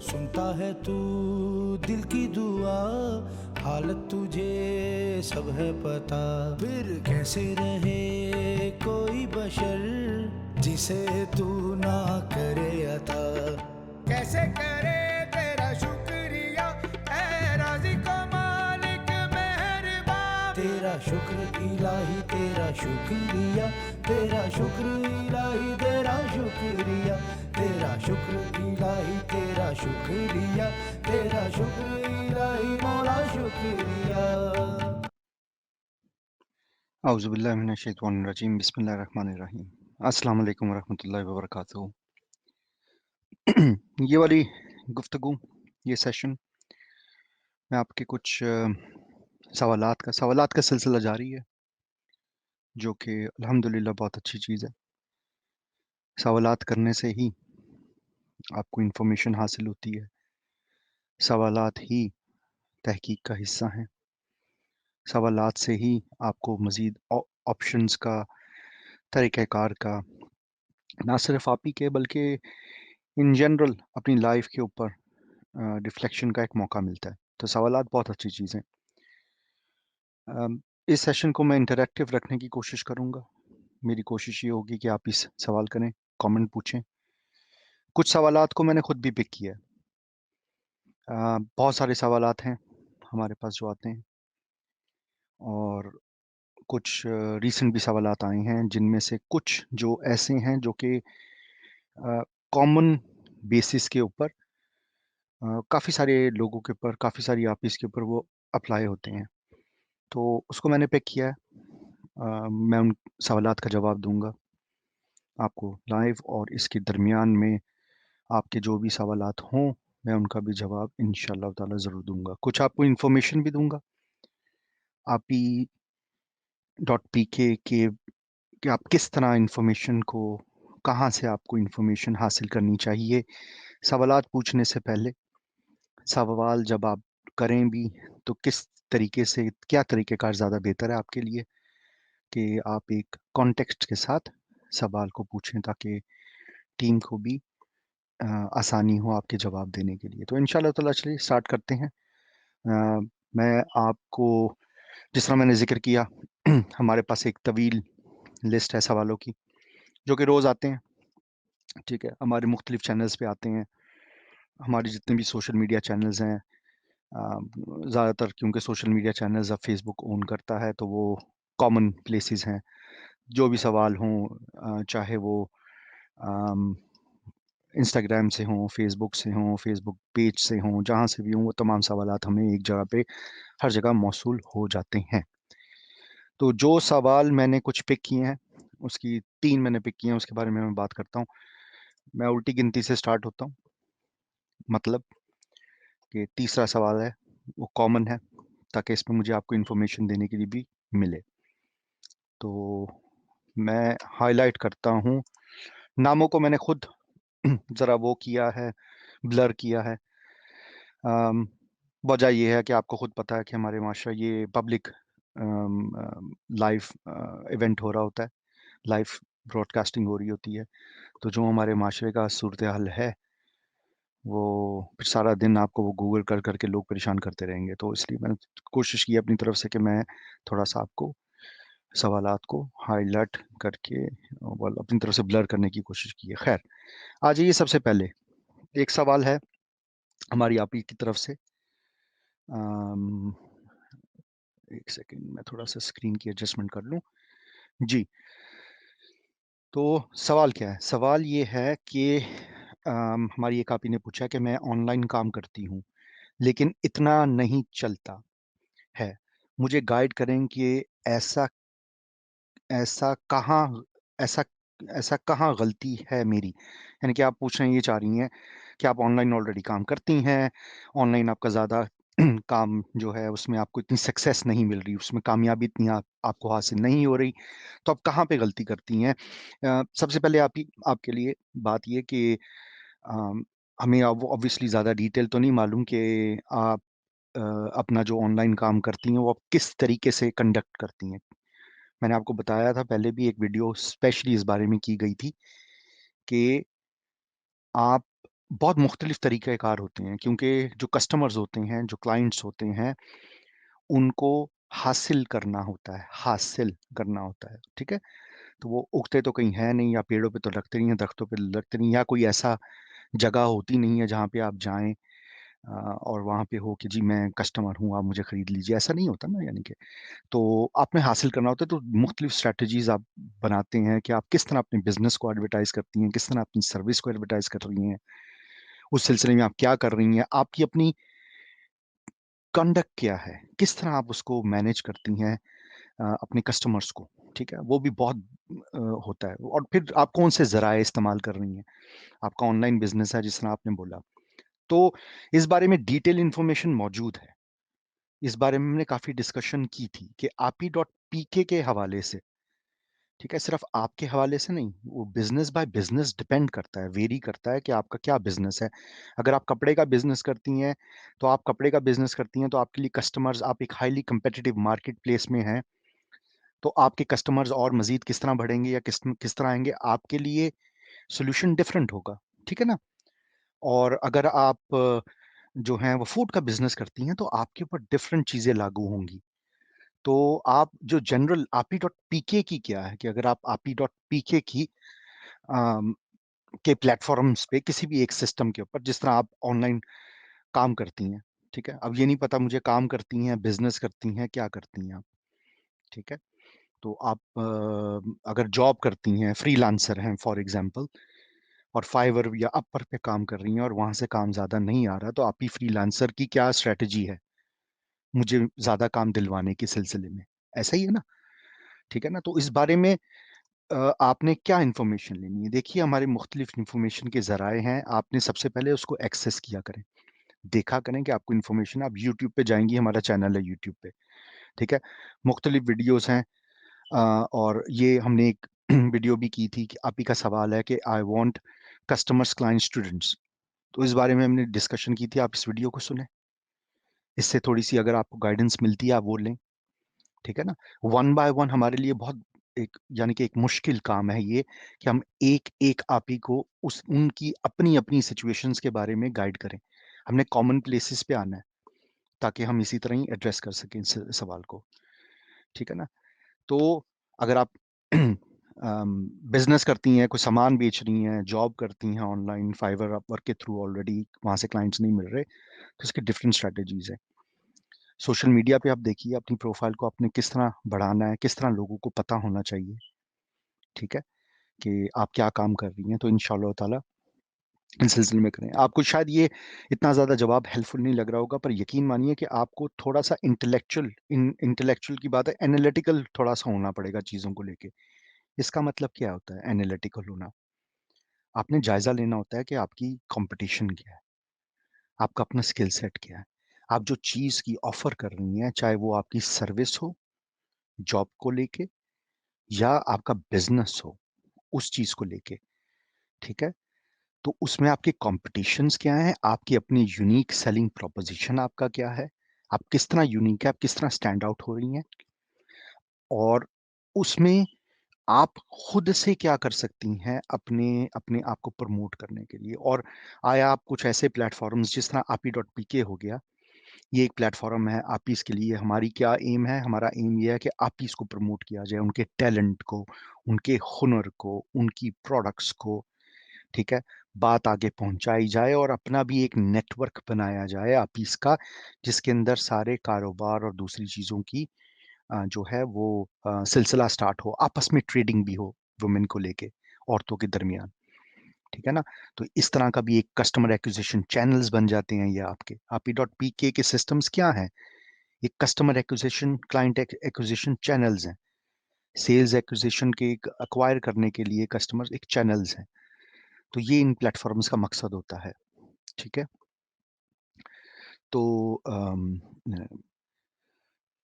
सुनता है तू दिल की दुआ, हालत तुझे सब है पता। फिर कैसे रहे कोई बशर जिसे तू ना करे अता। कैसे करे तेरा शुक्रिया ऐ राज़िक़ मालिक मेहरबान। तेरा शुक्र इलाही तेरा शुक्रिया, तेरा शुक्र इलाही तेरा शुक्रिया, तेरा शुक्र इलाही तेरा शुक्रिया, तेरा शुक्र इलाही मौला शुक्रिया। औज़ुबिल्लाहिमिनश्शैतानिर्रजीम बिस्मिल्लाहिर्रहमानिर्रहीम। अस्सलाम वालेकुम वरहमतुल्लाहि वबरकातुहू। ये वाली गुफ्तगू, ये सेशन में आपके कुछ सवालात का सिलसिला जारी है, जो कि अल्हम्दुलिल्लाह बहुत अच्छी चीज़ है। सवालात करने से ही आपको इन्फॉर्मेशन हासिल होती है। सवालात ही तहकीक का हिस्सा हैं। सवालात से ही आपको मज़ीद ऑप्शंस का, तरीक़ेकार का, ना सिर्फ आप ही के बल्कि इन जनरल अपनी लाइफ के ऊपर रिफ्लेक्शन का एक मौका मिलता है। तो सवालात बहुत अच्छी चीज़ हैं। इस सेशन को मैं इंटरैक्टिव रखने की कोशिश करूँगा। मेरी कोशिश ये होगी कि आप इस सवाल करें, कमेंट पूछें। कुछ सवालात को मैंने खुद भी पिक किया है। बहुत सारे सवालात हैं हमारे पास जो आते हैं, और कुछ रीसेंट भी सवालात आए हैं, जिनमें से कुछ जो ऐसे हैं जो कि कॉमन बेसिस के ऊपर काफ़ी सारे लोगों के ऊपर, काफ़ी सारी आपिस के ऊपर वो अप्लाई होते हैं। तो उसको मैंने पिक किया है। मैं उन सवालात का जवाब दूँगा आपको लाइव, और इसके दरमियान में आपके जो भी सवालात हों, मैं उनका भी जवाब इंशाअल्लाह ताला ज़रूर दूँगा। कुछ आपको इन्फॉर्मेशन भी दूँगा, API.PK के कि आप किस तरह इन्फॉर्मेशन को, कहाँ से आपको इन्फॉर्मेशन हासिल करनी चाहिए सवालात पूछने से पहले। सवाल जब आप करें भी, तो किस तरीके से, क्या तरीक़ेकार ज़्यादा बेहतर है आपके लिए कि आप एक कॉन्टेक्स्ट के साथ सवाल को पूछें, ताकि टीम को भी आसानी हो आपके जवाब देने के लिए। तो इंशाअल्लाह ताला चलिए स्टार्ट करते हैं। मैं आपको, जिस तरह मैंने ज़िक्र किया, हमारे पास एक तवील लिस्ट है सवालों की, जो कि रोज़ आते हैं, ठीक है? हमारे मुख्तलिफ चैनल्स पे आते हैं। हमारे जितने भी सोशल मीडिया चैनल्स हैं, ज़्यादातर क्योंकि सोशल मीडिया चैनल्स अब फेसबुक ओन करता है, तो वो कॉमन प्लेसेस हैं। जो भी सवाल हों, चाहे वो इंस्टाग्राम से हों, फेसबुक से हों, फेसबुक पेज से हों, जहाँ से भी हों, वो तमाम सवालात हमें एक जगह पे, हर जगह मौसूल हो जाते हैं। तो जो सवाल मैंने कुछ पिक किए हैं, उसकी 3 मैंने पिक किए हैं, उसके बारे में मैं बात करता हूँ। मैं उल्टी गिनती से स्टार्ट होता हूँ, मतलब कि तीसरा सवाल है, वो कॉमन है, ताकि इसमें मुझे आपको इन्फॉर्मेशन देने के लिए भी मिले। तो मैं हाइलाइट करता हूँ, नामों को मैंने खुद ज़रा वो किया है, ब्लर किया है। वजह ये है कि आपको खुद पता है कि हमारे माशरा ये पब्लिक लाइव इवेंट हो रहा होता है, लाइव ब्रॉडकास्टिंग हो रही होती है। तो जो हमारे माशरे का सूरत हाल है, वो फिर सारा दिन आपको वो गूगल कर करके लोग परेशान करते रहेंगे। तो इसलिए मैंने कोशिश की अपनी तरफ से कि मैं थोड़ा सा आपको सवालात को हाईलाइट करके, अपनी तरफ से ब्लर करने की कोशिश की है। खैर, आ जाइए, सबसे पहले एक सवाल है हमारी आप ही की तरफ से। अम, एक सेकंड, मैं थोड़ा सा स्क्रीन की एडजस्टमेंट कर लूं जी। तो सवाल क्या है? सवाल ये है कि हमारी एक आपी ने पूछा कि मैं ऑनलाइन काम करती हूँ, लेकिन इतना नहीं चलता है। मुझे गाइड करें कि ऐसा ऐसा कहाँ ऐसा ऐसा कहाँ गलती है मेरी। यानी कि आप पूछ रहे हैं, ये चाह रही हैं कि आप ऑनलाइन ऑलरेडी काम करती हैं, ऑनलाइन आपका ज़्यादा काम जो है उसमें आपको इतनी सक्सेस नहीं मिल रही, उसमें कामयाबी इतनी आपको हासिल नहीं हो रही, तो आप कहाँ पे गलती करती हैं। सबसे पहले आपके लिए बात ये कि अम, हमें अब ऑब्वियसली ज़्यादा डिटेल तो नहीं मालूम कि आप अ, अपना जो ऑनलाइन काम करती हैं वो आप किस तरीके से कंडक्ट करती हैं। मैंने आपको बताया था पहले भी, एक वीडियो स्पेशली इस बारे में की गई थी कि आप बहुत मुख्तलिफ तरीक़ेकार होते हैं, क्योंकि जो कस्टमर्स होते हैं, जो क्लाइंट्स होते हैं, उनको हासिल करना होता है, हासिल करना होता है, ठीक है? तो वो उगते तो कहीं हैं नहीं, या पेड़ों पे तो लगते नहीं हैं, दरख्तों पे लगते नहीं, या कोई ऐसा जगह होती नहीं है जहाँ पे आप जाएँ और वहाँ पे हो कि जी मैं कस्टमर हूँ, आप मुझे खरीद लीजिए, ऐसा नहीं होता ना, यानी कि तो आपने हासिल करना होता है, तो मुख्तलिफ स्ट्रैटेजीज़ आप बनाते हैं कि आप किस तरह अपने बिज़नेस को एडवर्टाइज़ करती हैं, किस तरह अपनी सर्विस को एडवर्टाइज़ कर रही हैं, उस सिलसिले में आप क्या कर रही हैं, आपकी अपनी कंडक्ट क्या है, किस तरह आप उसको मैनेज करती हैं अपने कस्टमर्स को, ठीक है? वो भी बहुत अ, होता है, और फिर आप कौन से ज़राए इस्तेमाल कर रही हैं। आपका ऑनलाइन बिज़नेस है जिस तरह आपने बोला, तो इस बारे में डिटेल इन्फॉर्मेशन मौजूद है। इस बारे में हमने काफ़ी डिस्कशन की थी कि API.PK के हवाले से, ठीक है? सिर्फ़ आपके हवाले से नहीं, वो बिज़नेस बाय बिज़नेस डिपेंड करता है, वेरी करता है कि आपका क्या बिज़नेस है। अगर आप कपड़े का बिज़नेस करती हैं, तो आप कपड़े का बिज़नेस करती हैं, तो आपके लिए कस्टमर्स, आप एक हाइली कॉम्पिटिटिव मार्केट प्लेस में हैं, तो आपके कस्टमर्स और मज़ीद किस तरह बढ़ेंगे या किस किस तरह आएँगे, आपके लिए सॉल्यूशन डिफरेंट होगा, ठीक है ना? और अगर आप जो हैं वो फूड का बिज़नेस करती हैं, तो आपके ऊपर डिफरेंट चीज़ें लागू होंगी। तो आप जो जनरल API.PK की क्या है कि अगर आप API.PK की अम, के प्लेटफ़ॉर्म्स पे किसी भी एक सिस्टम के ऊपर, जिस तरह आप ऑनलाइन काम करती हैं, ठीक है? अब ये नहीं पता मुझे, काम करती हैं, बिज़नेस करती हैं, क्या करती हैं आप, ठीक है? तो आप अगर जॉब करती हैं, फ्रीलांसर हैं फॉर एग्ज़ाम्पल, और फाइवर या अपवर पे काम कर रही हैं और वहाँ से काम ज़्यादा नहीं आ रहा, तो आपकी फ्रीलांसर की क्या स्ट्रैटेजी है, मुझे ज़्यादा काम दिलवाने के सिलसिले में? ऐसा ही है ना? ठीक है ना? तो इस बारे में आपने क्या इन्फॉर्मेशन लेनी है? देखिए, हमारे मुख्तलिफ इन्फॉर्मेशन के ज़राए हैं, आपने सबसे पहले उसको एक्सेस किया करें। देखा करें कि आपको इन्फॉर्मेशन, आप यूट्यूब पे जाएँगी, हमारा चैनल है यूट्यूब पे, ठीक है? मुख्तलिफ वीडियोज़ हैं अ, और ये हमने एक वीडियो भी की थी कि आप ही का सवाल है कि I want customers, client, students, तो इस बारे में हमने डिस्कशन की थी, आप इस वीडियो को सुनें। इससे थोड़ी-सी अगर आपको गाइडेंस मिलती है, आप वो लें, ठीक है ना? वन बाय वन हमारे लिए बहुत एक, यानी कि एक मुश्किल काम है ये, कि हम एक-एक आपी को उस उनकी अपनी-अपनी सिचुएशंस के बारे में गाइड करें। हमने कॉमन प्लेसेस पे आना है, ताकि हम इसी तरह ही एड्रेस कर सकें इस सवाल को, ठीक है ना? तो अगर आप बिज़नेस करती हैं, कोई सामान बेच रही हैं, जॉब करती हैं ऑनलाइन, फाइवर, अपवर्क के थ्रू ऑलरेडी वहाँ से क्लाइंट्स नहीं मिल रहे, तो इसकी डिफरेंट स्ट्रैटेजीज़ हैं। सोशल मीडिया पे आप देखिए, अपनी प्रोफ़ाइल को आपने किस तरह बढ़ाना है, किस तरह लोगों को पता होना चाहिए, ठीक है? कि आप क्या काम कर रही हैं, तो इंशाअल्लाह ताला इस सिलसिले में करें। आपको शायद ये इतना ज़्यादा जवाब हेल्पफुल नहीं लग रहा होगा, पर यकीन मानिए कि आपको थोड़ा-सा इंटेलेक्चुअल की बात है, एनालिटिकल थोड़ा-सा होना पड़ेगा चीज़ों को लेके। इसका मतलब क्या होता है एनालिटिकल होना? आपने जायज़ा लेना होता है कि आपकी कॉम्पिटिशन क्या है, आपका अपना स्किल सेट क्या है। आप जो चीज़ की ऑफ़र कर रही हैं, चाहे वो आपकी सर्विस हो, जॉब को लेके, या आपका बिज़नेस हो, उस चीज़ को लेके, ठीक है? तो उसमें आपके कॉम्पिटिशन्स क्या हैं? आपकी अपनी यूनिक सेलिंग प्रोपोज़िशन आपका क्या है? आप किस तरह यूनिक है, आप किस तरह स्टैंड आउट हो रही हैं? और उसमें आप खुद से क्या कर सकती हैं अपने अपने आप को प्रमोट करने के लिए? और आया आप कुछ ऐसे प्लेटफ़ॉर्म्स, जिस तरह API.PK हो गया, ये एक प्लेटफ़ॉर्म है APIs के लिए। हमारी क्या एम है? हमारा एम ये है कि APIs को प्रमोट किया जाए, उनके टैलेंट को, उनके हुनर को, उनकी प्रोडक्ट्स को, ठीक है? बात आगे पहुँचाई जाए और अपना भी एक नेटवर्क बनाया जाए APIs का, जिसके अंदर सारे कारोबार और दूसरी चीज़ों की जो है वो सिलसिला स्टार्ट हो, आपस में ट्रेडिंग भी हो वुमेन को लेके, औरतों के दरमियान, ठीक है ना? तो इस तरह का भी एक कस्टमर एक्विजिशन चैनल्स बन जाते हैं ये आपके। API.PK के सिस्टम्स क्या हैं? ये customer acquisition, client acquisition channels हैं। सेल्स एक्विजिशन के एक्वायर करने के लिए कस्टमर्स एक चैनल्स हैं। तो ये इन प्लेटफ़ॉर्म्स का मकसद होता है, ठीक है? तो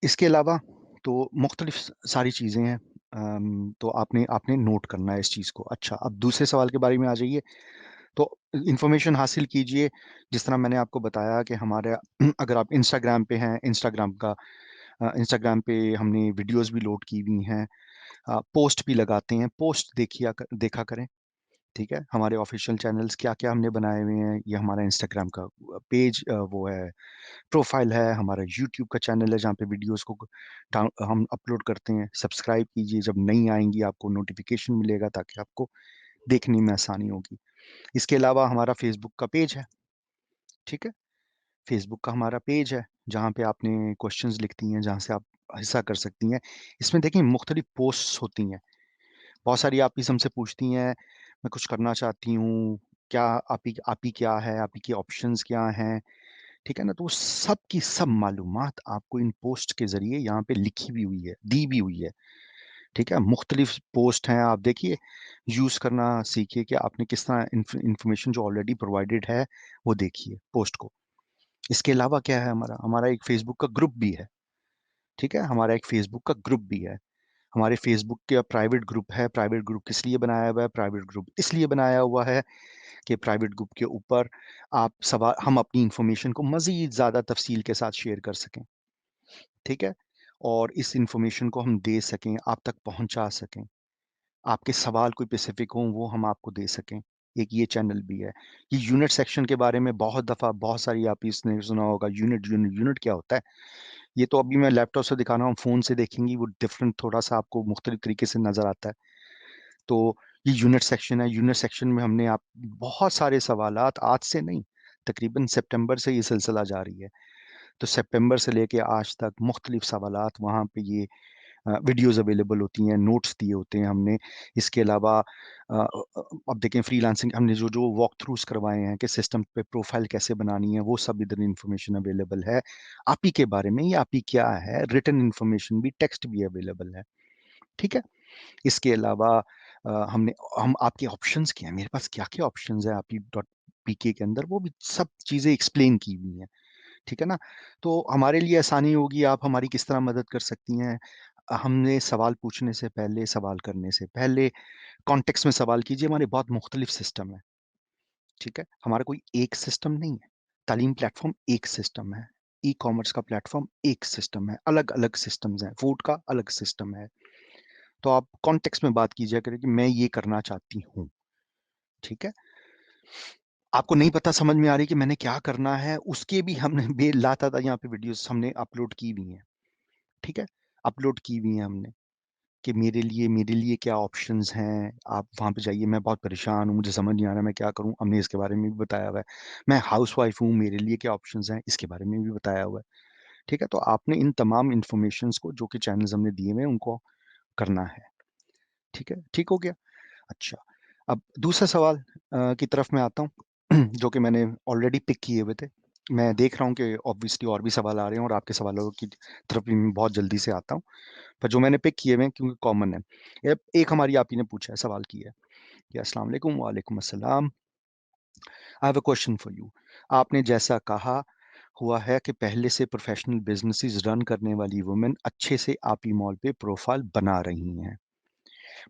इसके अलावा तो मुख्तलिफ सारी चीज़ें हैं। तो आपने आपने नोट करना है इस चीज़ को। अच्छा, अब दूसरे सवाल के बारे में आ जाइए। तो इन्फॉर्मेशन हासिल कीजिए, जिस तरह मैंने आपको बताया कि हमारे अगर आप इंस्टाग्राम पे हैं, इंस्टाग्राम पे हमने वीडियोज़ भी लोड की हुई हैं, पोस्ट भी लगाते हैं। पोस्ट देखा करें, ठीक है? हमारे ऑफ़िशियल चैनल्स क्या-क्या हमने बनाए हुए हैं, ये हमारा इंस्टाग्राम का पेज वो है, प्रोफ़ाइल है, हमारा यूट्यूब का चैनल है जहाँ पे वीडियोज़ को हम अपलोड करते हैं। सब्सक्राइब कीजिए, जब नई आएँगी आपको नोटिफ़िकेशन मिलेगा ताकि आपको देखने में आसानी होगी। इसके अलावा हमारा फ़ेसबुक का पेज है, ठीक है? फ़ेसबुक का हमारा पेज है, जहाँ पे आपने क्वेश्चंस लिखती हैं, जहाँ से आप हिस्सा कर सकती हैं। इसमें देखिए मुख्तलिफ़ पोस्ट्स होती हैं। बहुत सारी आपी हमसे पूछती हैं, मैं कुछ करना चाहती हूँ, क्या आपकी क्या है, आपकी के ऑप्शंस क्या हैं, ठीक है ना? तो वो सब की सब मालूमात आपको इन पोस्ट के ज़रिए यहाँ पे लिखी भी हुई है, दी भी हुई है, ठीक है? मुख्तलिफ पोस्ट हैं, आप देखिए, यूज़ करना सीखिए कि आपने किस तरह इन्फॉर्मेशन जो ऑलरेडी प्रोवाइडेड है, वो देखिए पोस्ट को। इसके अलावा क्या है हमारा एक फ़ेसबुक का ग्रुप भी है, ठीक है? हमारा एक फ़ेसबुक का ग्रुप भी है। हमारे फ़ेसबुक का प्राइवेट ग्रुप है, प्राइवेट ग्रुप किस लिए बनाया हुआ है? प्राइवेट ग्रुप इसलिए बनाया हुआ है कि प्राइवेट ग्रुप के ऊपर हम अपनी इन्फॉर्मेशन को मज़ीद ज़्यादा तफ़सील के साथ शेयर कर सकें, ठीक है? और इस इन्फॉर्मेशन को हम दे सकें, आप तक पहुँचा सकें। आपके सवाल कोई स्पेसिफ़िक हों, वो हम आपको दे सकें। एक ये चैनल भी है। ये यूनिट सेक्शन के बारे में बहुत दफ़ा बहुत सारी आप इसने सुना होगा, यूनिट यूनिट यूनिट क्या होता है? ये तो अभी मैं लैपटॉप से दिखा रहा हूँ, फ़ोन से देखेंगी वो डिफ़रेंट थोड़ा-सा आपको मुख्तलिफ़ तरीके से नज़र आता है। तो ये यूनिट सेक्शन है, यूनिट सेक्शन में हमने आप बहुत सारे सवालात आज से नहीं, तकरीबन सितंबर से ये सिलसिला जारी है। तो सितंबर से लेके आज तक मुख्तलिफ़ सवालात वहाँ पे ये वीडियोज़ अवेलेबल होती हैं, नोट्स दिए होते हैं हमने। इसके अलावा अब देखें फ्रीलांसिंग हमने जो-जो वॉक थ्रूज़ करवाए हैं कि सिस्टम पे प्रोफ़ाइल कैसे बनानी है, वो सब इधर इन्फॉर्मेशन अवेलेबल है। आप ही के बारे में, ये आप ही क्या है, रिटन इन्फॉर्मेशन भी, टेक्स्ट भी अवेलेबल है। ठीक है? इसके अलावा हम आपके ऑप्शंस क्या हैं, मेरे पास क्या-क्या ऑप्शंस हैं आपकी डॉट पीके के अंदर, वो भी सब चीज़ें एक्सप्लेन की हुई हैं। ठीक है ना? तो हमारे लिए आसानी होगी, आप हमारी किस तरह मदद कर सकती हैं। हमने सवाल पूछने से पहले, सवाल करने से पहले कॉन्टेक्स्ट में सवाल कीजिए, हमारे बहुत मुख्तलिफ सिस्टम हैं, ठीक है? हमारा कोई एक सिस्टम नहीं है। तालीम प्लेटफ़ॉर्म एक सिस्टम है, ई-कॉमर्स का प्लेटफ़ॉर्म एक सिस्टम है, अलग-अलग सिस्टम्स हैं, फूड का अलग सिस्टम है। तो आप कॉन्टेक्स्ट में बात कीजिए करें कि मैं ये करना चाहती हूँ, ठीक है? आपको नहीं पता समझ में आ रही कि मैंने क्या करना है, उसके भी हमने बेलातादा यहाँ पे वीडियोज़ हमने अपलोड की हुई हैं, ठीक है? अपलोड की हुई हैं हमने। कि मेरे लिए क्या ऑप्शंस हैं, आप वहाँ पे जाइए, मैं बहुत परेशान हूँ, मुझे समझ नहीं आ रहा मैं क्या करूँ? हमने इसके बारे में भी बताया हुआ है। मैं हाउसवाइफ़ हूँ, मेरे लिए क्या ऑप्शंस हैं, इसके बारे में भी बताया हुआ है। ठीक है? तो आपने इन तमाम इन्फॉर्मेशंस को जो कि चैनल्स हमने दिए हुए हैं, उनको करना है। ठीक है? ठीक हो गया? अच्छा, अब दूसरा सवाल की तरफ मैं आता हूँ, जो कि मैंने ऑलरेडी पिक किए हुए थे। मैं देख रहा हूँ कि ऑब्वियसली और भी सवाल आ रहे हैं और आपके सवालों की तरफ भी मैं बहुत जल्दी से आता हूँ। पर जो मैंने पिक किए हुए हैं क्योंकि कॉमन है। एक हमारी आप ही ने पूछा है, सवाल किया है कि अस्सलाम वालेकुम, वालेकुम अस्सलाम। I have a question for you. आपने जैसा कहा हुआ है कि पहले से प्रोफेशनल बिज़नेसेस रन करने वाली वुमेन अच्छे से आप ही मॉल पे प्रोफाइल बना रही हैं।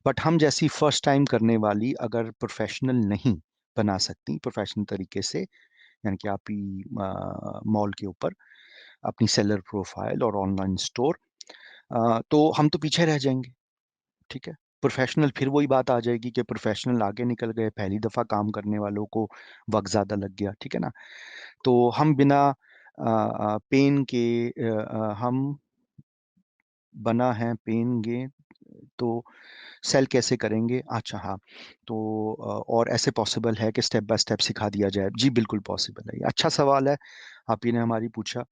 बट हम जैसी फर्स्ट टाइम करने वाली अगर प्रोफेशनल नहीं बना सकती प्रोफेशनल तरीके से, यानी कि आप ही मॉल के ऊपर अपनी सेलर प्रोफाइल और ऑनलाइन स्टोर, तो हम तो पीछे रह जाएँगे। ठीक है? प्रोफ़ेशनल फिर वही बात आ जाएगी कि प्रोफ़ेशनल आगे निकल गए, पहली दफ़ा काम करने वालों को वक़्त ज़्यादा लग गया, ठीक है ना? तो हम बिना पेन के हम बना है पेंगे तो सेल कैसे करेंगे? अच्छा हाँ, तो और ऐसे पॉसिबल है कि स्टेप बाय स्टेप सिखा दिया जाए? जी, बिल्कुल पॉसिबल है। ये अच्छा सवाल है, आप ही ने हमारी पूछा।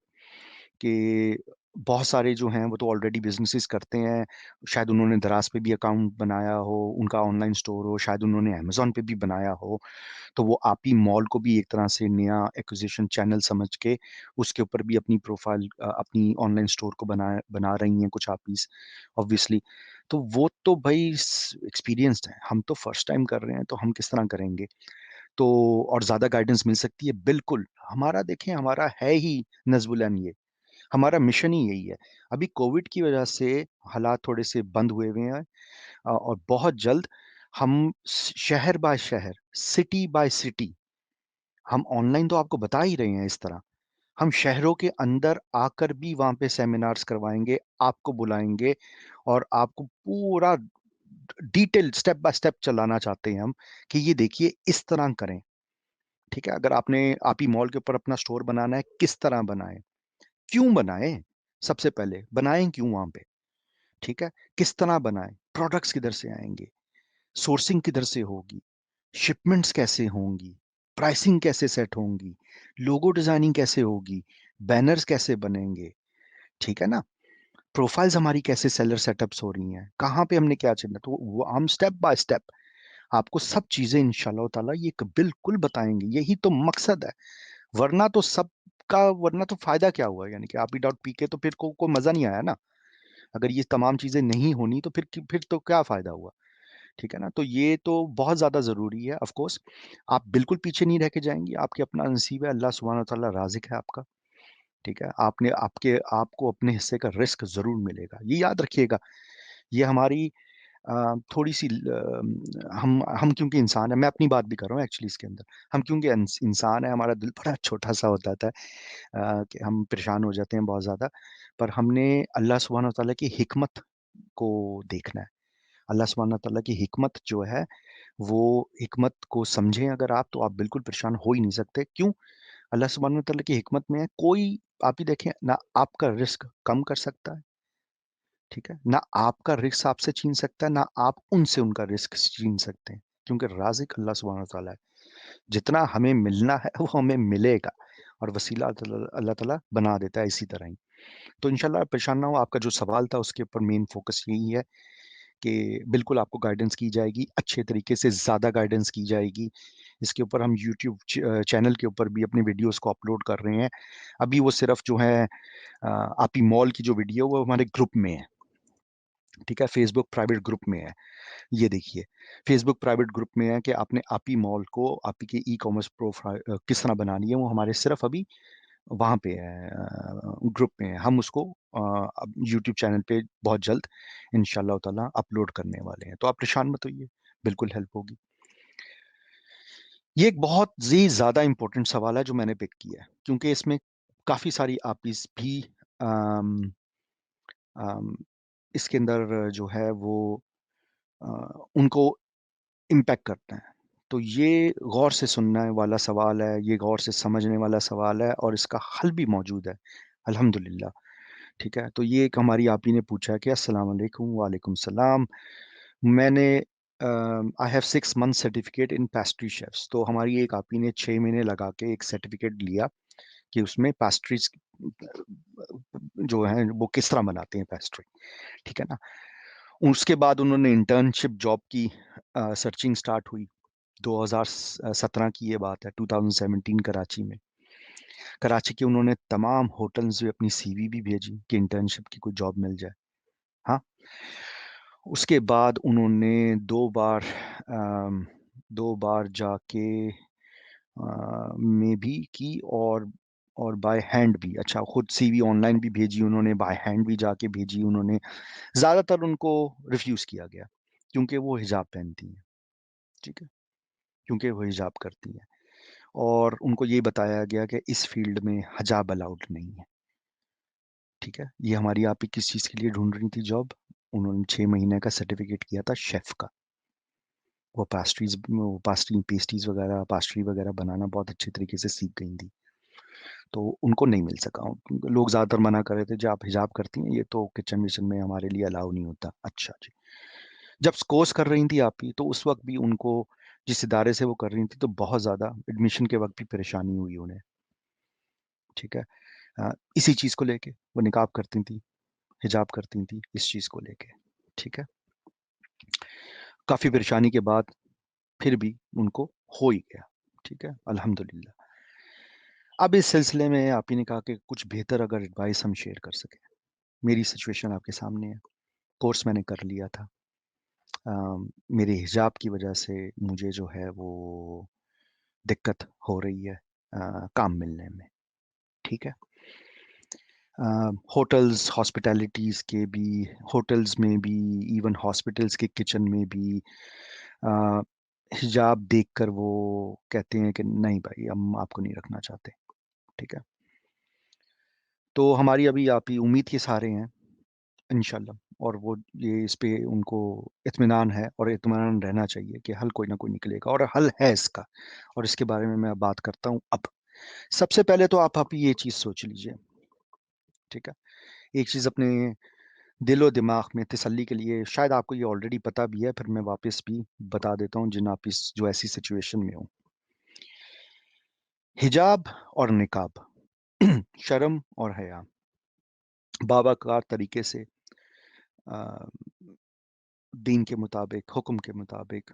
कि बहुत सारे जो हैं वो तो ऑलरेडी बिज़नेसेस करते हैं। शायद उन्होंने दराज़ पे भी अकाउंट बनाया हो, उनका ऑनलाइन स्टोर हो, शायद उन्होंने अमेज़न पे भी बनाया हो। तो वो आप ही मॉल को भी एक तरह से नया एक्विज़िशन चैनल समझ के उसके ऊपर भी अपनी प्रोफ़ाइल अपनी ऑनलाइन स्टोर को बना रही हैं कुछ आपीज़ ऑब्वियसली। तो वो तो भई एक्सपीरियंस्ड हैं। हम तो फर्स्ट टाइम कर रहे हैं, तो हम किस तरह करेंगे? तो और ज़्यादा गाइडेंस मिल सकती है, बिल्कुल। हमारा देखें हमारा है ही नज़्बुल अम ये। हमारा मिशन ही यही है। अभी कोविड की वजह से हालात थोड़े से बंद हुए हुए हैं, और बहुत जल्द हम शहर बाय शहर, सिटी बाय सिटी हम ऑनलाइन तो आपको बता ही रहे हैं इस तरह। हम शहरों के अंदर आकर भी वहाँ पे सेमिनार्स करवाएँगे, आपको बुलाएँगे और आपको पूरा डिटेल स्टेप बाय स्टेप चलाना चाहते हैं हम कि ये देखिए इस तरह करें। ठीक है, अगर आपने आप ही मॉल के ऊपर अपना स्टोर बनाना है, किस तरह बनाएं, क्यों बनाएं, सबसे पहले बनाएं क्यों वहां पे। ठीक है, किस तरह बनाएं, प्रोडक्ट्स किधर से आएंगे, सोर्सिंग किधर से होगी, शिपमेंट्स कैसे होंगी, प्राइसिंग कैसे सेट होंगी, लोगो डिजाइनिंग कैसे होगी, बैनर्स कैसे बनेंगे। ठीक है ना, प्रोफाइल्स हमारी कैसे सेलर सेटअप्स हो रही हैं, कहाँ पे हमने क्या चलना, तो वो हम स्टेप बाय स्टेप आपको सब चीजें इंशाल्लाह ताला ये बिल्कुल बताएंगे। यही तो मकसद है, वरना तो सबका, वरना तो फायदा क्या हुआ, यानी कि आप ही डॉट पी के तो फिर कोई मजा नहीं आया ना। अगर ये तमाम चीजें नहीं होनी तो फिर तो क्या फायदा हुआ। ठीक है ना, तो ये तो बहुत ज्यादा जरूरी है। ऑफ कोर्स आप बिल्कुल पीछे नहीं रह के जाएंगी, आपके अपना नसीब है, अल्लाह सुब्हानहू व तआला राज़िक है आपका। ठीक है, आपने आपके आपको अपने हिस्से का रिस्क जरूर मिलेगा, ये याद रखिएगा। ये हमारी थोड़ी सी हम क्योंकि इंसान है, मैं अपनी बात भी कर रहा हूँ एक्चुअली इसके अंदर, हम क्योंकि इंसान है, हमारा दिल बड़ा छोटा सा होता है, कि हम परेशान हो जाते हैं बहुत ज्यादा। पर हमने अल्लाह सुब्हानहू व तआला की हिकमत को देखना है। अल्लाह सुब्हानहू व तआला की हिकमत जो है, वो हिकमत को समझें अगर आप, तो आप बिल्कुल परेशान हो ही नहीं सकते। क्यों? अल्लाह सुब्हानहू व तआला की हिकमत में है, कोई, आप ही देखें ना, आपका रिस्क कम कर सकता है। ठीक है, ना आपका रिस्क आपसे छीन सकता है, ना आप उनसे उनका रिस्क छीन सकते हैं, क्योंकि राज़िक अल्लाह सुब्हानहू व तआला है। जितना हमें मिलना है वो हमें मिलेगा, और वसीला अल्लाह ताला बना देता है इसी तरह ही। तो इंशाल्लाह परेशान ना हो। आपका जो सवाल था उसके ऊपर मेन फोकस यही है कि बिल्कुल आपको गाइडेंस की जाएगी, अच्छे तरीके से ज़्यादा गाइडेंस की जाएगी। इसके ऊपर हम यूट्यूब चैनल के ऊपर भी अपनी वीडियोस को अपलोड कर रहे हैं। अभी वो सिर्फ जो है आप ही मॉल की जो वीडियो वो हमारे ग्रुप में है। ठीक है, फेसबुक प्राइवेट ग्रुप में है। ये देखिए, फेसबुक प्राइवेट ग्रुप में है कि आपने आप ही मॉल को, आप ही के ई कॉमर्स प्रोफाइल किस तरह बनानी है, वो हमारे सिर्फ अभी वहाँ पे है, ग्रुप में है। हम उसको अब यूट्यूब चैनल पे बहुत जल्द इंशाल्लाह ताला अपलोड करने वाले हैं, तो आप परेशान मत होइए, बिल्कुल हेल्प होगी। ये एक बहुत ही ज़्यादा इंपॉर्टेंट सवाल है जो मैंने पिक किया है, क्योंकि इसमें काफ़ी सारी आपीज़ भी अम, अम, इसके अंदर जो है वो अ, उनको इम्पैक्ट करते हैं। तो ये गौर से सुनने वाला सवाल है, ये गौर से समझने वाला सवाल है, और इसका हल भी मौजूद है, अल्हम्दुलिल्लाह। ठीक है, तो ये एक हमारी आप ही ने पूछा है कि अस्सलाम वालेकुम, वालेकुम सलाम। मैंने I have 6 month certificate in pastry chefs. तो हमारी एक आप ही ने 6 महीने लगा के एक सर्टिफिकेट लिया कि उसमें पेस्ट्रीज जो है वो किस तरह बनाते हैं पेस्ट्री। ठीक है ना, उसके बाद उन्होंने इंटर्नशिप जॉब की सर्चिंग स्टार्ट हुई। 2017 की ये बात है, 2017 कराची में। कराची के उन्होंने तमाम होटल्स में अपनी सीवी भी भेजी कि इंटर्नशिप की कोई जॉब मिल जाए। हाँ, उसके बाद उन्होंने 2 बार अम, 2 बार जाके में भी की, और बाय हैंड भी, अच्छा खुद सीवी ऑनलाइन भी भेजी उन्होंने, बाय हैंड भी जाके भेजी उन्होंने। ज़्यादातर उनको रिफ्यूज़ किया गया, क्योंकि वो हिजाब पहनती हैं। ठीक है, क्योंकि वो हिजाब करती हैं, और उनको ये बताया गया कि इस फील्ड में हिजाब अलाउड नहीं है। ठीक है, ये हमारी आप ही किस चीज़ के लिए ढूंढ रही थी जॉब, उन्होंने 6 महीने का सर्टिफिकेट किया था शेफ का। वो पास्ट्री पेस्ट्रीज वगैरह, पास्ट्री वगैरह बनाना बहुत अच्छे तरीके से सीख गई थी, तो उनको नहीं मिल सका। लोग ज़्यादातर मना कर रहे थे, जो आप हिजाब करती हैं ये तो किचन विचन में हमारे लिए अलाउ नहीं होता। अच्छा जी, जब कोर्स कर रही थी आप ही, तो उस वक्त भी उनको, जिस इदारे से वो कर रही थी, तो बहुत ज़्यादा एडमिशन के वक्त भी परेशानी हुई उन्हें। ठीक है, इसी चीज़ को लेके वो निकाब करती थी, हिजाब करती थी, इस चीज़ को लेके। ठीक है, काफ़ी परेशानी के बाद फिर भी उनको हो ही गया। ठीक है, अल्हम्दुलिल्लाह। अब इस सिलसिले में आप ही ने कहा कि कुछ बेहतर अगर एडवाइस हम शेयर कर सकें। मेरी सिचुएशन आपके सामने है, कोर्स मैंने कर लिया था। मेरे हिजाब की वजह से मुझे जो है वो दिक्कत हो रही है काम मिलने में। ठीक है, होटल्स हॉस्पिटैलिटीज़ के भी, होटल्स में भी, इवन हॉस्पिटल्स के किचन में भी अ, हिजाब देखकर वो कहते हैं कि नहीं भाई, हम आपको नहीं रखना चाहते। ठीक है, तो हमारी अभी आप ही उम्मीद के सहारे हैं इंशाल्लाह। और वो ये इस पे उनको इत्मीनान है और इत्मीनान रहना चाहिए कि हल कोई ना कोई निकलेगा और हल है इसका। और इसके बारे में मैं बात करता हूँ अब। सबसे पहले तो आप ये चीज़ सोच लीजिए, ठीक है? एक चीज़ अपने दिलो दिमाग में तसल्ली के लिए, शायद आपको ये ऑलरेडी पता भी है, फिर मैं वापस भी बता देता हूँ जिन आप इस जो ऐसी सिचुएशन में हो। हिजाब और निकाब, शर्म और हया, बाबाकार तरीके से अ, दीन के मुताबिक, हुक्म के मुताबिक